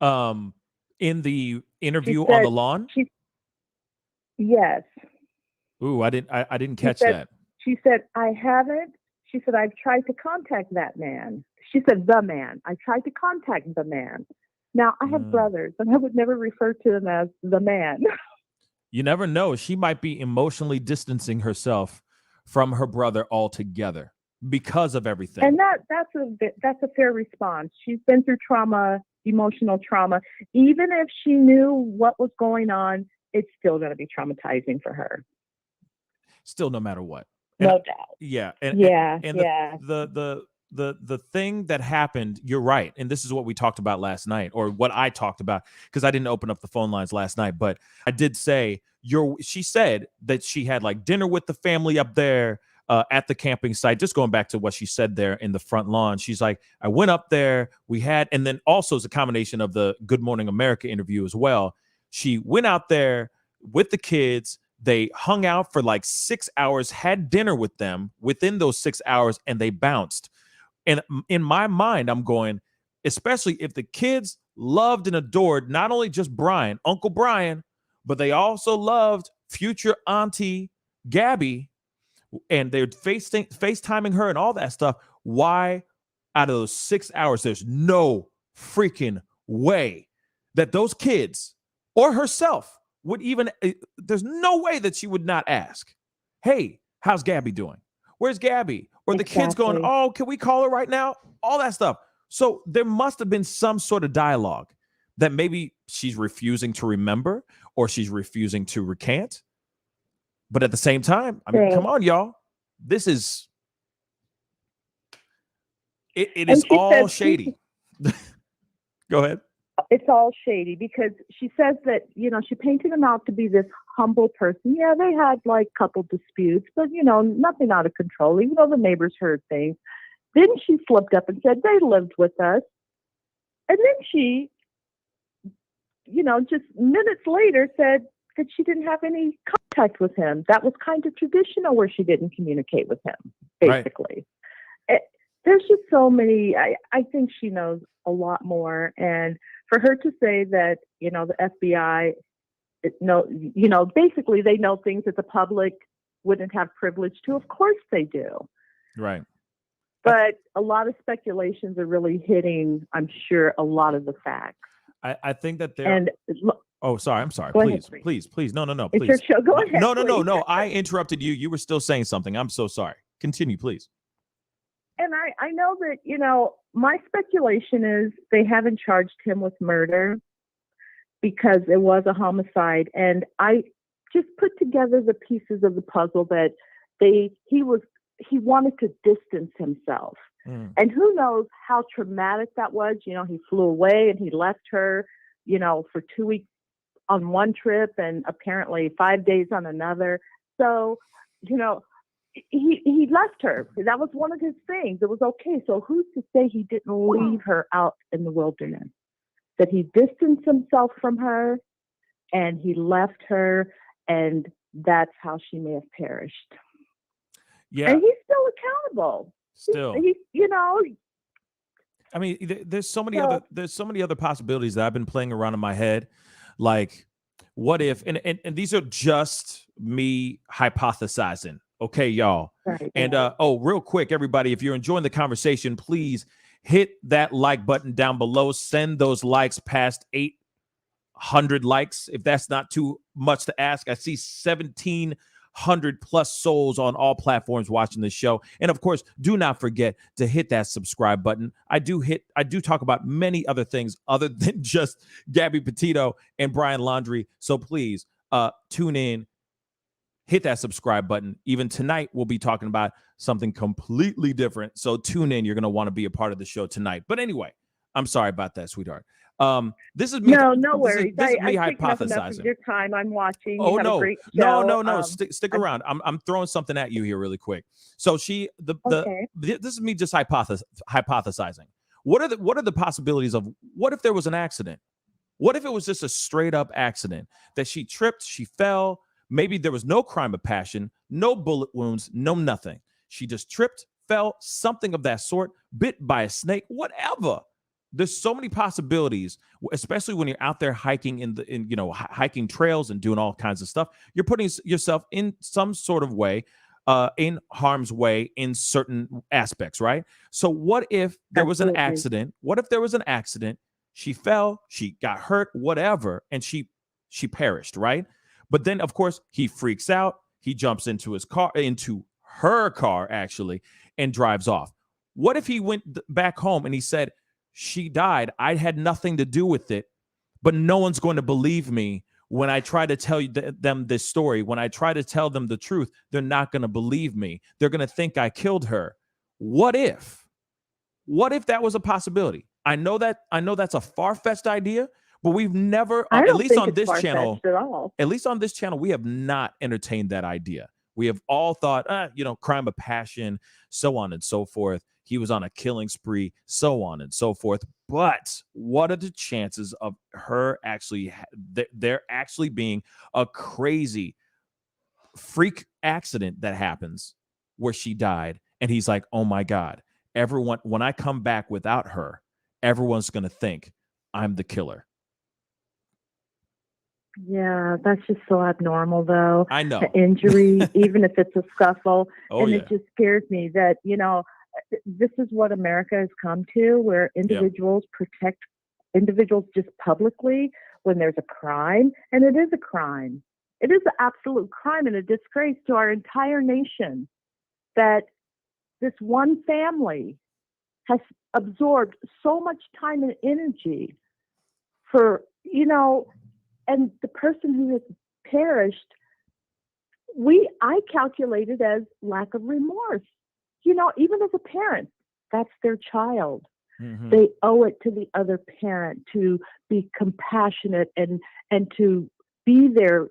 In the interview on the lawn? Yes. Ooh, I didn't catch that. She said, I haven't. She said, I've tried to contact that man. She said, the man. I tried to contact the man. Now, I have brothers, and I would never refer to them as the man. You never know. She might be emotionally distancing herself from her brother altogether because of everything. And that's a fair response. She's been through trauma, emotional trauma. Even if she knew what was going on, it's still going to be traumatizing for her. Still, no matter what. No doubt. Yeah. The thing that happened, you're right. And this is what we talked about last night, or what I talked about, because I didn't open up the phone lines last night, but I did say she said that she had like dinner with the family up there at the camping site. Just going back to what she said there in the front lawn. She's like, I went up there, and then also it's a combination of the Good Morning America interview as well. She went out there with the kids. They hung out for like 6 hours, had dinner with them within those 6 hours, and they bounced. And in my mind, I'm going, especially if the kids loved and adored not only just Brian, Uncle Brian, but they also loved future Auntie Gabby, and they're FaceTiming her and all that stuff. Why, out of those 6 hours, there's no freaking way that those kids or herself would even, there's no way that she would not ask, hey, how's Gabby doing? Where's Gabby? Or the kids going, oh, can we call her right now? All that stuff. So there must have been some sort of dialogue that maybe she's refusing to remember, or she's refusing to recant. But at the same time, I mean, come on, y'all. This is it is all shady. Go ahead. It's all shady because she says that, she painted him out to be this humble person. Yeah, they had like couple disputes, but nothing out of control, even though the neighbors heard things. Then she slipped up and said they lived with us. And then she, just minutes later said that she didn't have any contact with him. That was kind of traditional where she didn't communicate with him, basically. Right. There's just so many, I think she knows a lot more. And for her to say that, the FBI, basically they know things that the public wouldn't have privilege to. Of course they do. Right. But a lot of speculations are really hitting, I'm sure, a lot of the facts. I think that there. Oh, sorry. I'm sorry. Please. No. It's Please. your show. Go ahead. No. I interrupted you. You were still saying something. I'm so sorry. Continue, please. And I know that, my speculation is they haven't charged him with murder because it was a homicide. And I just put together the pieces of the puzzle that he wanted to distance himself. And who knows how traumatic that was. He flew away and he left her, for 2 weeks on one trip and apparently 5 days on another. So, he left her. That was one of his things. It was okay. So who's to say he didn't leave her out in the wilderness? That he distanced himself from her and he left her, and that's how she may have perished. Yeah. And he's still accountable. Still. He's I mean, there's so many other possibilities that I've been playing around in my head. Like, what if, and these are just me hypothesizing. Okay, y'all. Right. And real quick, everybody, if you're enjoying the conversation, please hit that like button down below. Send those likes past 800 likes. If that's not too much to ask, I see 1,700 plus souls on all platforms watching this show. And of course, do not forget to hit that subscribe button. I do talk about many other things other than just Gabby Petito and Brian Laundrie. So please tune in. Hit that subscribe button. Even tonight, we'll be talking about something completely different. So tune in. You're going to want to be a part of the show tonight. But anyway, I'm sorry about that, sweetheart. This is me. No worries. This is me hypothesizing. Enough of your time. I'm watching. Oh, you have no. A great show. No. Stick around. I'm throwing something at you here really quick. So this is me just hypothesizing. What are the possibilities of what if there was an accident? What if it was just a straight up accident that she tripped, she fell? Maybe there was no crime of passion, no bullet wounds, no nothing. She just tripped, fell, something of that sort, bit by a snake, whatever. There's so many possibilities, especially when you're out there hiking hiking trails and doing all kinds of stuff. You're putting yourself in some sort of way, in harm's way in certain aspects, right? So what if there was an accident? What if there was an accident? She fell, she got hurt, whatever, and she perished, right? But then, of course, he freaks out. He jumps into her car, actually, and drives off. What if he went back home and he said, she died. I had nothing to do with it, but no one's going to believe me when I try to tell them this story. When I try to tell them the truth, they're not going to believe me. They're going to think I killed her. What if? What if that was a possibility? I know that's a far-fetched idea, but we've never, at least on this channel, we have not entertained that idea. We have all thought, crime of passion, so on and so forth. He was on a killing spree, so on and so forth. But what are the chances of her there actually being a crazy freak accident that happens where she died? And he's like, oh my God, everyone, when I come back without her, everyone's going to think I'm the killer. Yeah, that's just so abnormal, though. I know. The injury, even if it's a scuffle. Oh, and yeah. It just scares me that, this is what America has come to, where individuals protect individuals just publicly when there's a crime. And it is a crime. It is an absolute crime and a disgrace to our entire nation that this one family has absorbed so much time and energy for, and the person who has perished, I calculated as lack of remorse. Even as a parent, that's their child. Mm-hmm. They owe it to the other parent to be compassionate and to be there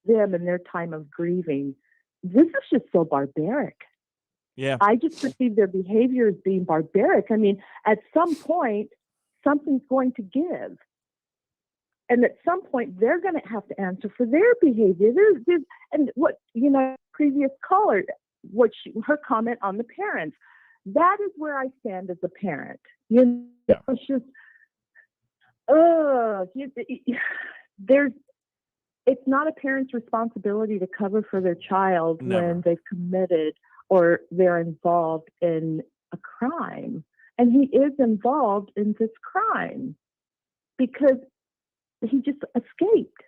them in their time of grieving. This is just so barbaric. Yeah. I just perceive their behavior as being barbaric. I mean, at some point, something's going to give. And at some point, they're going to have to answer for their behavior. And what, previous caller, her comment on the parents, that is where I stand as a parent. It's just, it's not a parent's responsibility to cover for their child when they've committed or they're involved in a crime. And he is involved in this crime because he just escaped.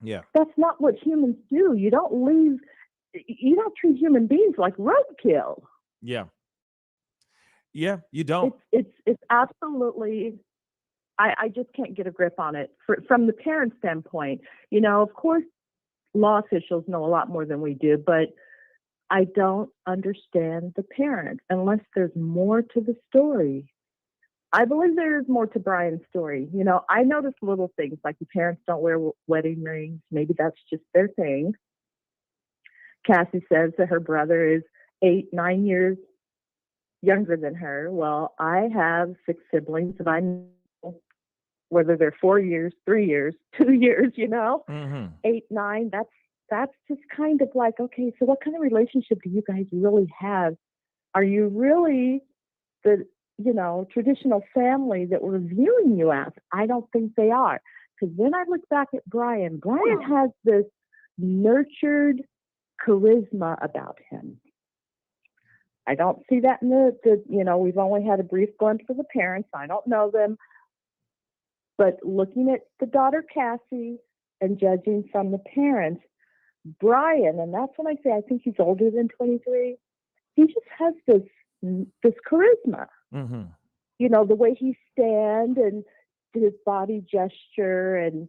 Yeah. That's not what humans do. You don't treat human beings like roadkill. Yeah. Yeah, you don't. It's absolutely, I just can't get a grip on it. From the parent standpoint, of course, law officials know a lot more than we do, but I don't understand the parent unless there's more to the story. I believe there is more to Brian's story. I notice little things like the parents don't wear wedding rings. Maybe that's just their thing. Cassie says that her brother is 8-9 years younger than her. Well, I have 6 siblings, and I know whether they're 4 years, 3 years, 2 years, Mm-hmm. 8, 9, that's just kind of like, okay, so what kind of relationship do you guys really have? Are you really the, traditional family that we're viewing you as? I don't think they are. Because when I look back at Brian has this nurtured charisma about him. I don't see that in we've only had a brief glimpse of the parents. I don't know them. But looking at the daughter, Cassie, and judging from the parents, Brian, and that's when I say I think he's older than 23, he just has this charisma. Mm-hmm. The way he stands and his body gesture, and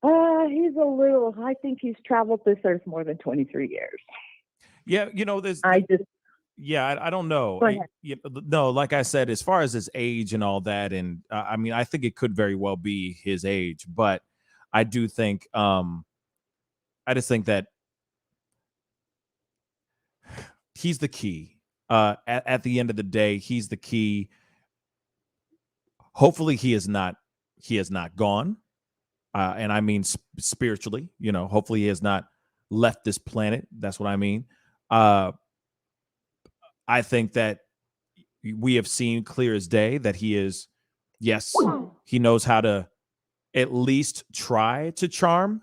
I think he's traveled this earth more than 23 years. Yeah, there's I don't know. Go ahead. No, like I said, as far as his age and all that, and I think it could very well be his age, but I do think, I just think that he's the key. At the end of the day, he's the key. Hopefully, he is not gone, and I mean spiritually. Hopefully, he has not left this planet. That's what I mean. I think that we have seen clear as day that he is, yes, he knows how to at least try to charm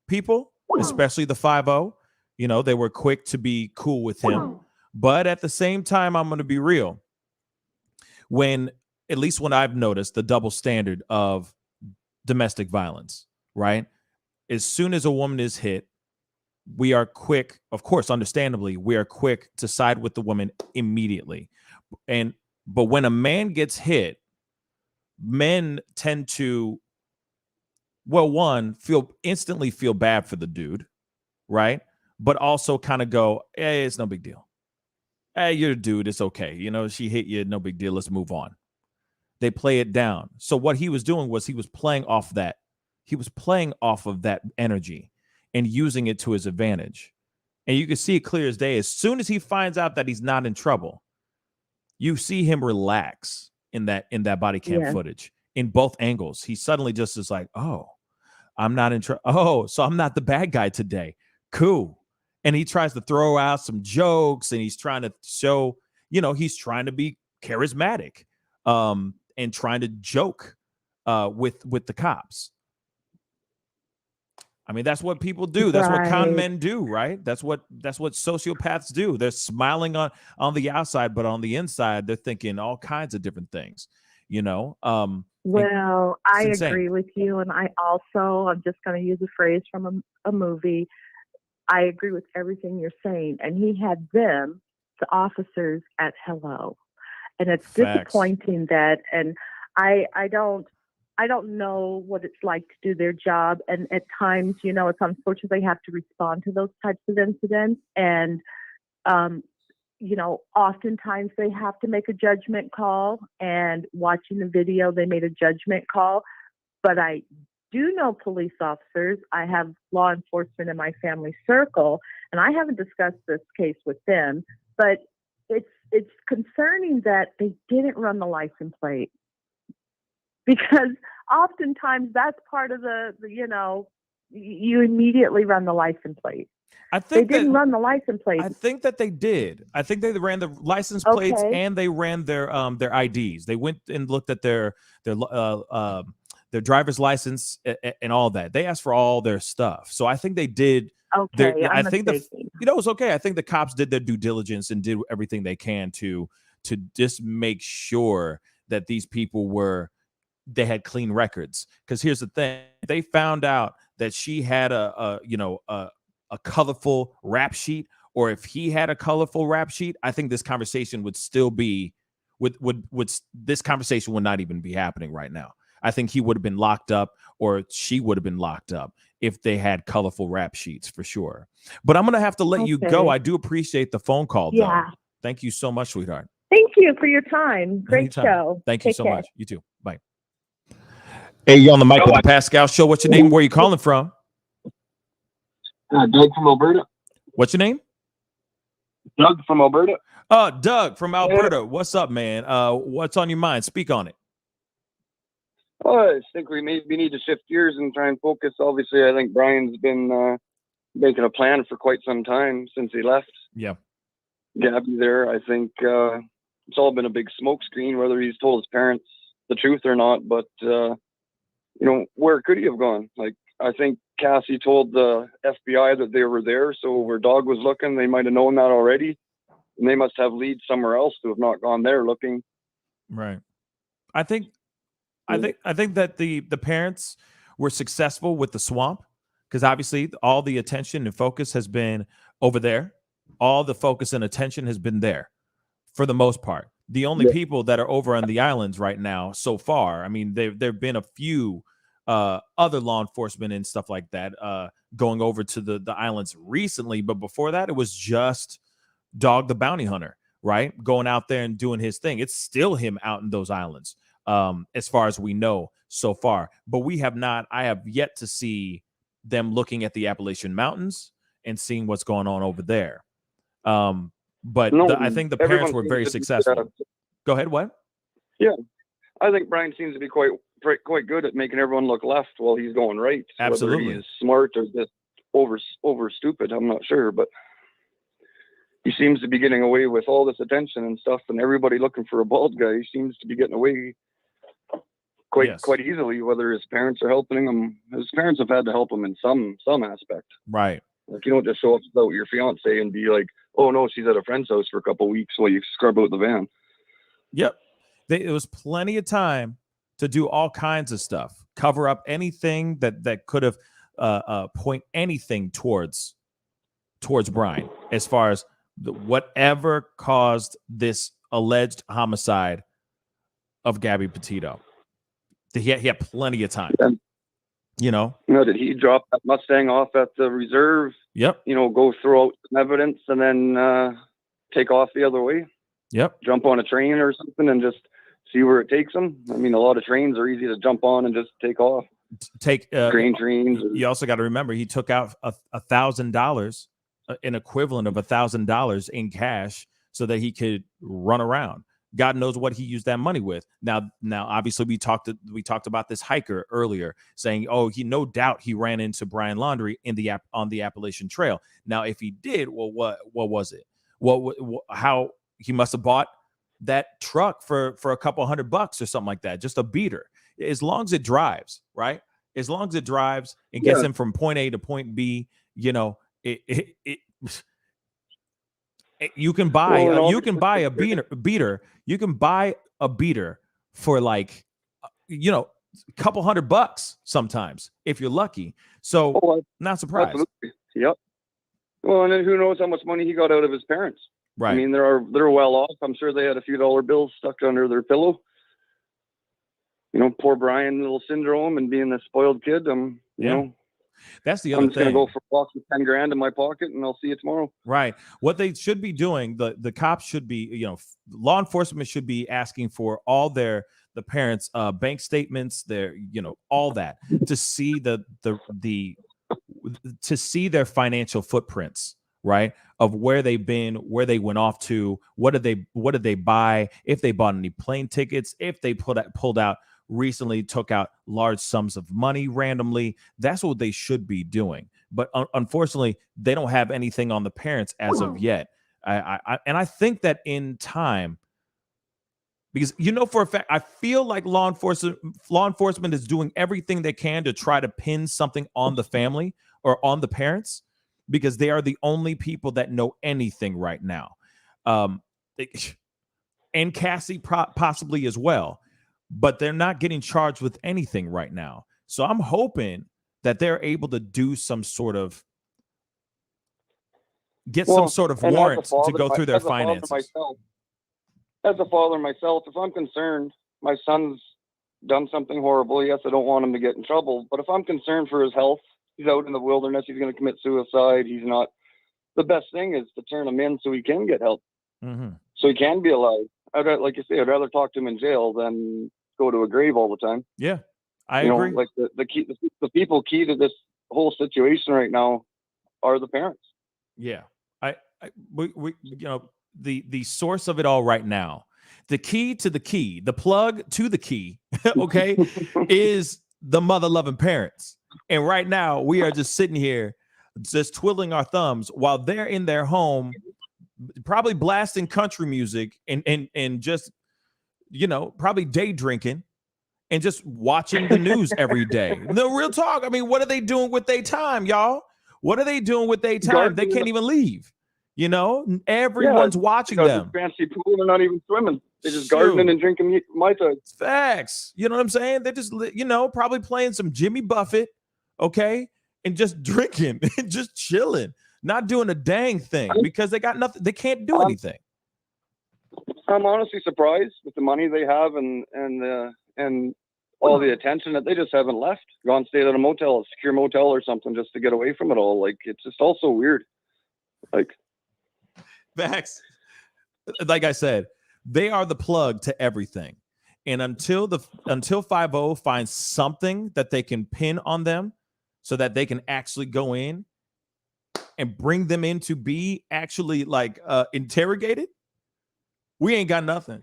people, especially the 5-0. They were quick to be cool with him. But at the same time, I'm going to be real. At least when I've noticed the double standard of domestic violence, right? As soon as a woman is hit, we are quick, of course, understandably, we are quick to side with the woman immediately. But when a man gets hit, men tend to, instantly feel bad for the dude, right? But also kind of go, hey, it's no big deal. Hey, you're a dude, it's okay. She hit you, no big deal, let's move on. They play it down. So what he was doing was he was playing off that. He was playing off of that energy and using it to his advantage. And you can see it clear as day. As soon as he finds out that he's not in trouble, you see him relax in that body cam footage in both angles. He suddenly just is like, oh, I'm not in trouble. Oh, so I'm not the bad guy today. Cool. And he tries to throw out some jokes, and he's trying to show, he's trying to be charismatic, and trying to joke with the cops. I mean, that's what people do. That's what con men do, right? That's what sociopaths do. They're smiling on the outside, but on the inside, they're thinking all kinds of different things, Well, I agree with you. And I'm just going to use a phrase from a movie. I agree with everything you're saying. And he had the officers, at hello. And it's disappointing that, and I don't, I don't know what it's like to do their job. And at times, it's unfortunate they have to respond to those types of incidents. And, oftentimes they have to make a judgment call. And watching the video, they made a judgment call. But I do know police officers. I have law enforcement in my family circle, and I haven't discussed this case with them. But it's concerning that they didn't run the license plate. Because oftentimes that's part of you immediately run the license plate. I think they didn't run the license plate. I think that they did. I think they ran the license plates and they ran their IDs. They went and looked at their driver's license and all that. They asked for all their stuff. So I think they did. Okay, I think it's okay. I think the cops did their due diligence and did everything they can to just make sure that these people they had clean records. Because here's the thing: they found out that she had a colorful rap sheet, or if he had a colorful rap sheet, I think this conversation would still be this conversation would not even be happening right now. I think he would have been locked up, or she would have been locked up if they had colorful rap sheets, for sure. But I'm gonna have to let you go. I do appreciate the phone call, though. Yeah. Thank you so much, sweetheart. Thank you for your time. Great Anytime. show. Thank you Take so care. much. You too. Bye. Hey, you on the mic with the Pascal Show. What's your name? Where are you calling from? Doug from Alberta. What's your name? Doug from Alberta. Doug from Alberta. What's up, man? What's on your mind? Speak on it. Oh, I think we maybe need to shift gears and try and focus. Obviously, I think Brian's been making a plan for quite some time since he left. Yeah. Gabby there. I think it's all been a big smokescreen, whether he's told his parents the truth or not. But, where could he have gone? Like, I think Cassie told the FBI that they were there. So where Dog was looking, they might have known that already. And they must have leads somewhere else to have not gone there looking. Right. I think that the parents were successful with the swamp, because obviously all the attention and focus has been over there. All the focus and attention has been there for the most part. The only people that are over on the islands right now so far, I mean, there've been a few other law enforcement and stuff like that going over to the islands recently. But before that, it was just Dog the Bounty Hunter, right? Going out there and doing his thing. It's still him out in those islands, as far as we know so far. But I have yet to see them looking at the Appalachian Mountains and seeing what's going on over there. I think the parents were very successful. Go ahead. What? Yeah, I think Brian seems to be quite good at making everyone look left while he's going right. Absolutely. Whether he's smart or just over stupid, I'm not sure, but he seems to be getting away with all this attention and stuff, and everybody looking for a bald guy. He seems to be getting away quite easily, whether his parents are helping him. His parents have had to help him in some aspect. Right. Like, you don't just show up without your fiance and be like, oh no, she's at a friend's house for a couple of weeks while you scrub out the van. Yep. It was plenty of time to do all kinds of stuff, cover up anything that could have point anything towards Brian, as far as whatever caused this alleged homicide of Gabby Petito. He had plenty of time. Did he drop that Mustang off at the reserve? Yep. Go throw out some evidence and then take off the other way? Yep. Jump on a train or something and just see where it takes him? I mean, a lot of trains are easy to jump on and just take off. Grain trains. You also got to remember, he took out $1,000, an equivalent of $1,000 in cash, so that he could run around. God knows what he used that money with. Now, obviously, we talked about this hiker earlier, saying, no doubt he ran into Brian Laundrie on the Appalachian Trail. Now, if he did, well, what was it? How he must have bought that truck for a couple $100 or something like that, just a beater. As long as it drives, right? As long as it drives and gets him from point A to point B, you can buy a beater. You can buy a beater for like, a couple $100 sometimes if you're lucky. So not surprised. Absolutely. Yep. Well, and then who knows how much money he got out of his parents. Right. I mean, they're well off. I'm sure they had a few dollar bills stuck under their pillow. poor Brian, little syndrome and being a spoiled kid. You know, that's the other I'm just thing. going to go for a walk with 10 grand in my pocket and I'll see you tomorrow. Right. What they should be doing, the cops should be, law enforcement should be asking for all the parents' bank statements, all that to see to see their financial footprints, right? Of where they've been, where they went off to, what did they buy, if they bought any plane tickets, if they pulled out recently, took out large sums of money randomly. That's what they should be doing. But unfortunately, they don't have anything on the parents as of yet. I think that in time, because for a fact, I feel like law enforcement is doing everything they can to try to pin something on the family or on the parents, because they are the only people that know anything right now. And Cassie possibly as well, but they're not getting charged with anything right now. So I'm hoping that they're able to do some sort of warrant to go through their finances. As a father myself, if I'm concerned, my son's done something horrible. Yes, I don't want him to get in trouble, but if I'm concerned for his health, he's out in the wilderness, he's going to commit suicide, he's not. The best thing is to turn him in so he can get help, so he can be alive. Like you say, I'd rather talk to him in jail than go to a grave all the time. Yeah, I agree. Like the people key to this whole situation right now are the parents. Yeah, we the source of it all right now, the key to the key, the plug to the key, okay, is the mother-loving parents. And right now we are just sitting here, just twiddling our thumbs while they're in their home, probably blasting country music and just, probably day drinking and just watching the news every day. No, real talk. I mean, what are they doing with their time, y'all? What are they doing with their time? They can't even leave. Everyone's watching them. Fancy pool, they're not even swimming. They're just gardening and drinking Mai Tai. Facts. You know what I'm saying? They're just, probably playing some Jimmy Buffett, okay, and just drinking and just chilling, not doing a dang thing because they got nothing. They can't do anything. I'm honestly surprised with the money they have and all the attention that they just haven't left. Gone stayed at a motel, a secure motel or something, just to get away from it all. Like, it's just all so weird. Like, facts. Like I said, they are the plug to everything. And until 5-0 finds something that they can pin on them so that they can actually go in and bring them in to be actually interrogated, we ain't got nothing.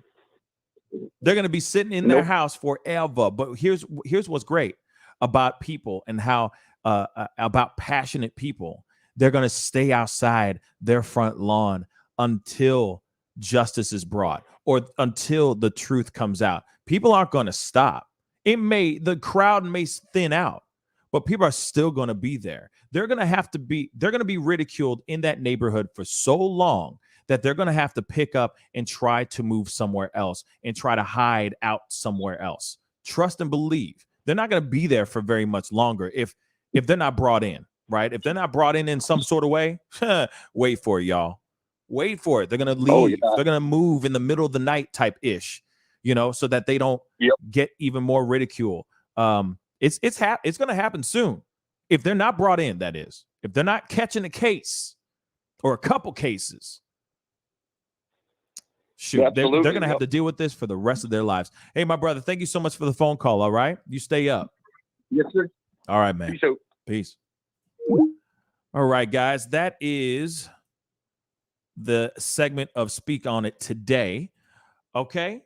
They're going to be sitting in their house forever. But here's what's great about people and how about passionate people. They're going to stay outside their front lawn until justice is brought or until the truth comes out. People aren't going to stop. The crowd may thin out, but people are still going to be there. They're going to be ridiculed in that neighborhood for so long that they're going to have to pick up and try to move somewhere else and try to hide out somewhere else. Trust and believe. They're not going to be there for very much longer if they're not brought in, right? If they're not brought in some sort of way, wait for it, y'all. Wait for it. They're going to leave. Oh, yeah. They're going to move in the middle of the night type ish, so that they don't get even more ridicule. It's going to happen soon. If they're not brought in, that is. If they're not catching a case or a couple cases, shoot, they're going to have to deal with this for the rest of their lives. Hey, my brother, thank you so much for the phone call, all right? You stay up. Yes, sir. All right, man. Peace out. Peace. All right, guys, that is the segment of Speak On It today, okay?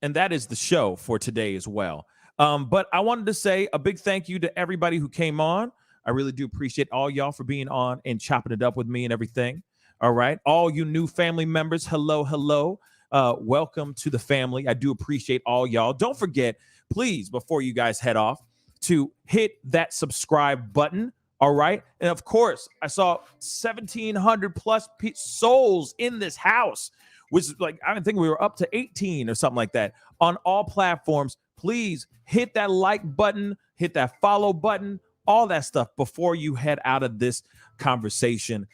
And that is the show for today as well. But I wanted to say a big thank you to everybody who came on. I really do appreciate all y'all for being on and chopping it up with me and everything. All right. All you new family members, hello. Welcome to the family. I do appreciate all y'all. Don't forget, please, before you guys head off, to hit that subscribe button. All right. And of course, I saw 1,700 plus souls in this house, which is I think we were up to 18 or something like that on all platforms. Please hit that like button, hit that follow button, all that stuff before you head out of this conversation.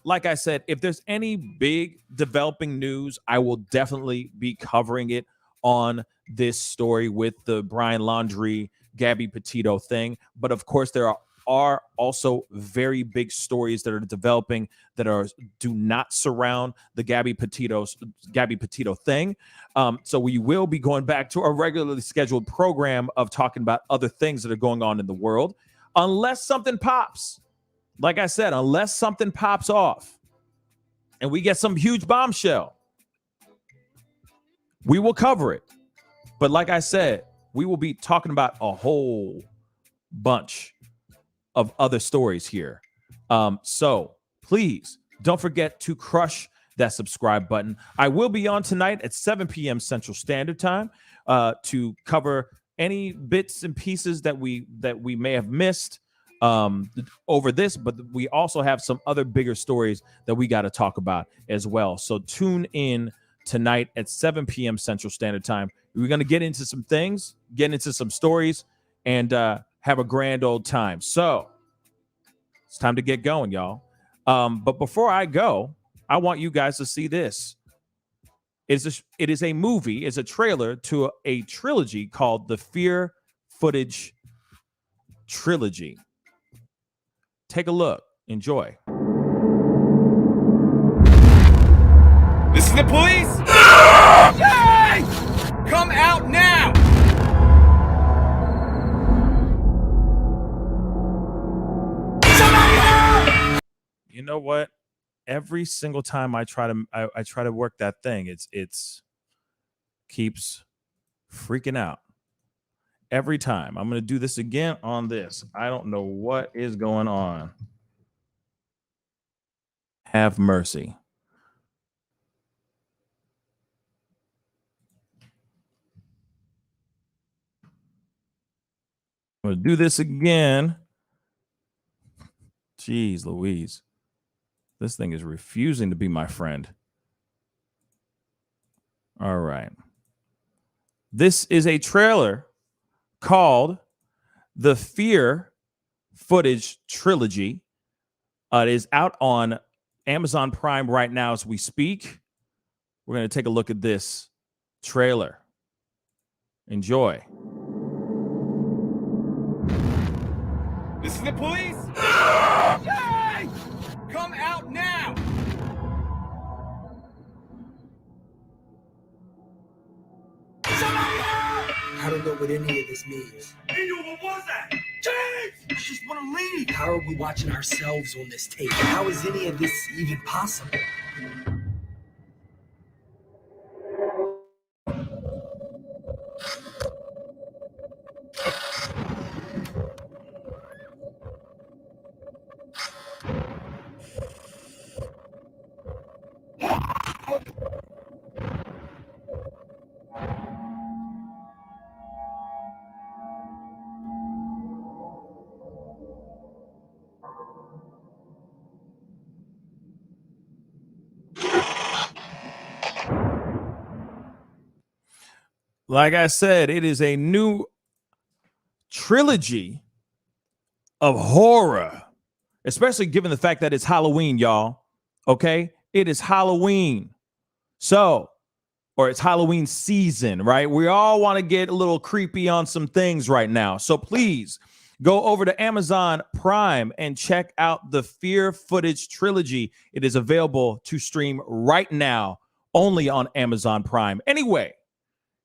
Like I said, if there's any big developing news, I will definitely be covering it on this story with the Brian Laundrie, Gabby Petito thing. But of course, there are also very big stories that are developing that do not surround the Gabby Petito thing. So we will be going back to our regularly scheduled program of talking about other things that are going on in the world, unless something pops. Like I said, unless something pops off and we get some huge bombshell, we will cover it. But like I said, we will be talking about a whole bunch of other stories here. So please don't forget to crush that subscribe button. I will be on tonight at 7 p.m. Central Standard Time to cover any bits and pieces that we may have missed over this, but we also have some other bigger stories that we got to talk about as well. So tune in tonight at 7 p.m. Central Standard Time. We're going to get into some things, get into some stories, and have a grand old time. So it's time to get going, y'all. But before I go, I want you guys to see this. It is a movie, it's a trailer to a trilogy called the Fear Footage Trilogy. Take a look. Enjoy. This is the police! Yay! Come out now! You know what? Every single time I try to work that thing, it's keeps freaking out. Every time. I'm going to do this again on this. I don't know what is going on. Have mercy. I'm going to do this again. Jeez Louise. This thing is refusing to be my friend. All right. This is a trailer called the Fear Footage Trilogy. It is out on Amazon Prime right now as we speak. We're going to take a look at this trailer. Enjoy. This is the police! Yay! Come out now! I don't know what any of this means. Hey, what was that? James! I just want to leave. How are we watching ourselves on this tape? How is any of this even possible? Like I said, it is a new trilogy of horror, especially given the fact that it's Halloween, y'all. Okay? It is Halloween. So, or it's Halloween season, right? We all want to get a little creepy on some things right now. So please go over to Amazon Prime and check out the Fear Footage Trilogy. It is available to stream right now, only on Amazon Prime. Anyway,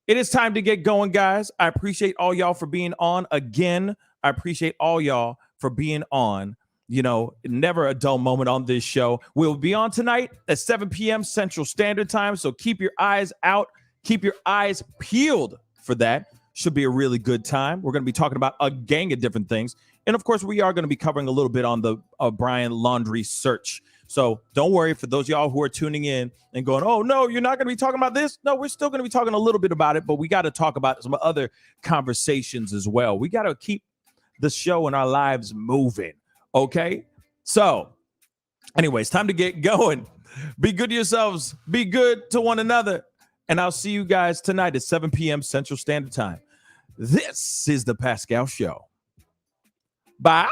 it is time to get going, guys. I appreciate all y'all for being on again. I appreciate all y'all for being on. You know, never a dull moment on this show. We'll be on tonight at 7 p.m. Central Standard Time. So keep your eyes out. Keep your eyes peeled for that. Should be a really good time. We're going to be talking about a gang of different things. And of course, we are going to be covering a little bit on the Brian Laundrie search. So don't worry, for those of y'all who are tuning in and going, oh, no, you're not going to be talking about this. No, we're still going to be talking a little bit about it, but we got to talk about some other conversations as well. We got to keep the show and our lives moving. Okay. So anyways, time to get going. Be good to yourselves. Be good to one another. And I'll see you guys tonight at 7 p.m. Central Standard Time. This is the Pascal Show. Bye.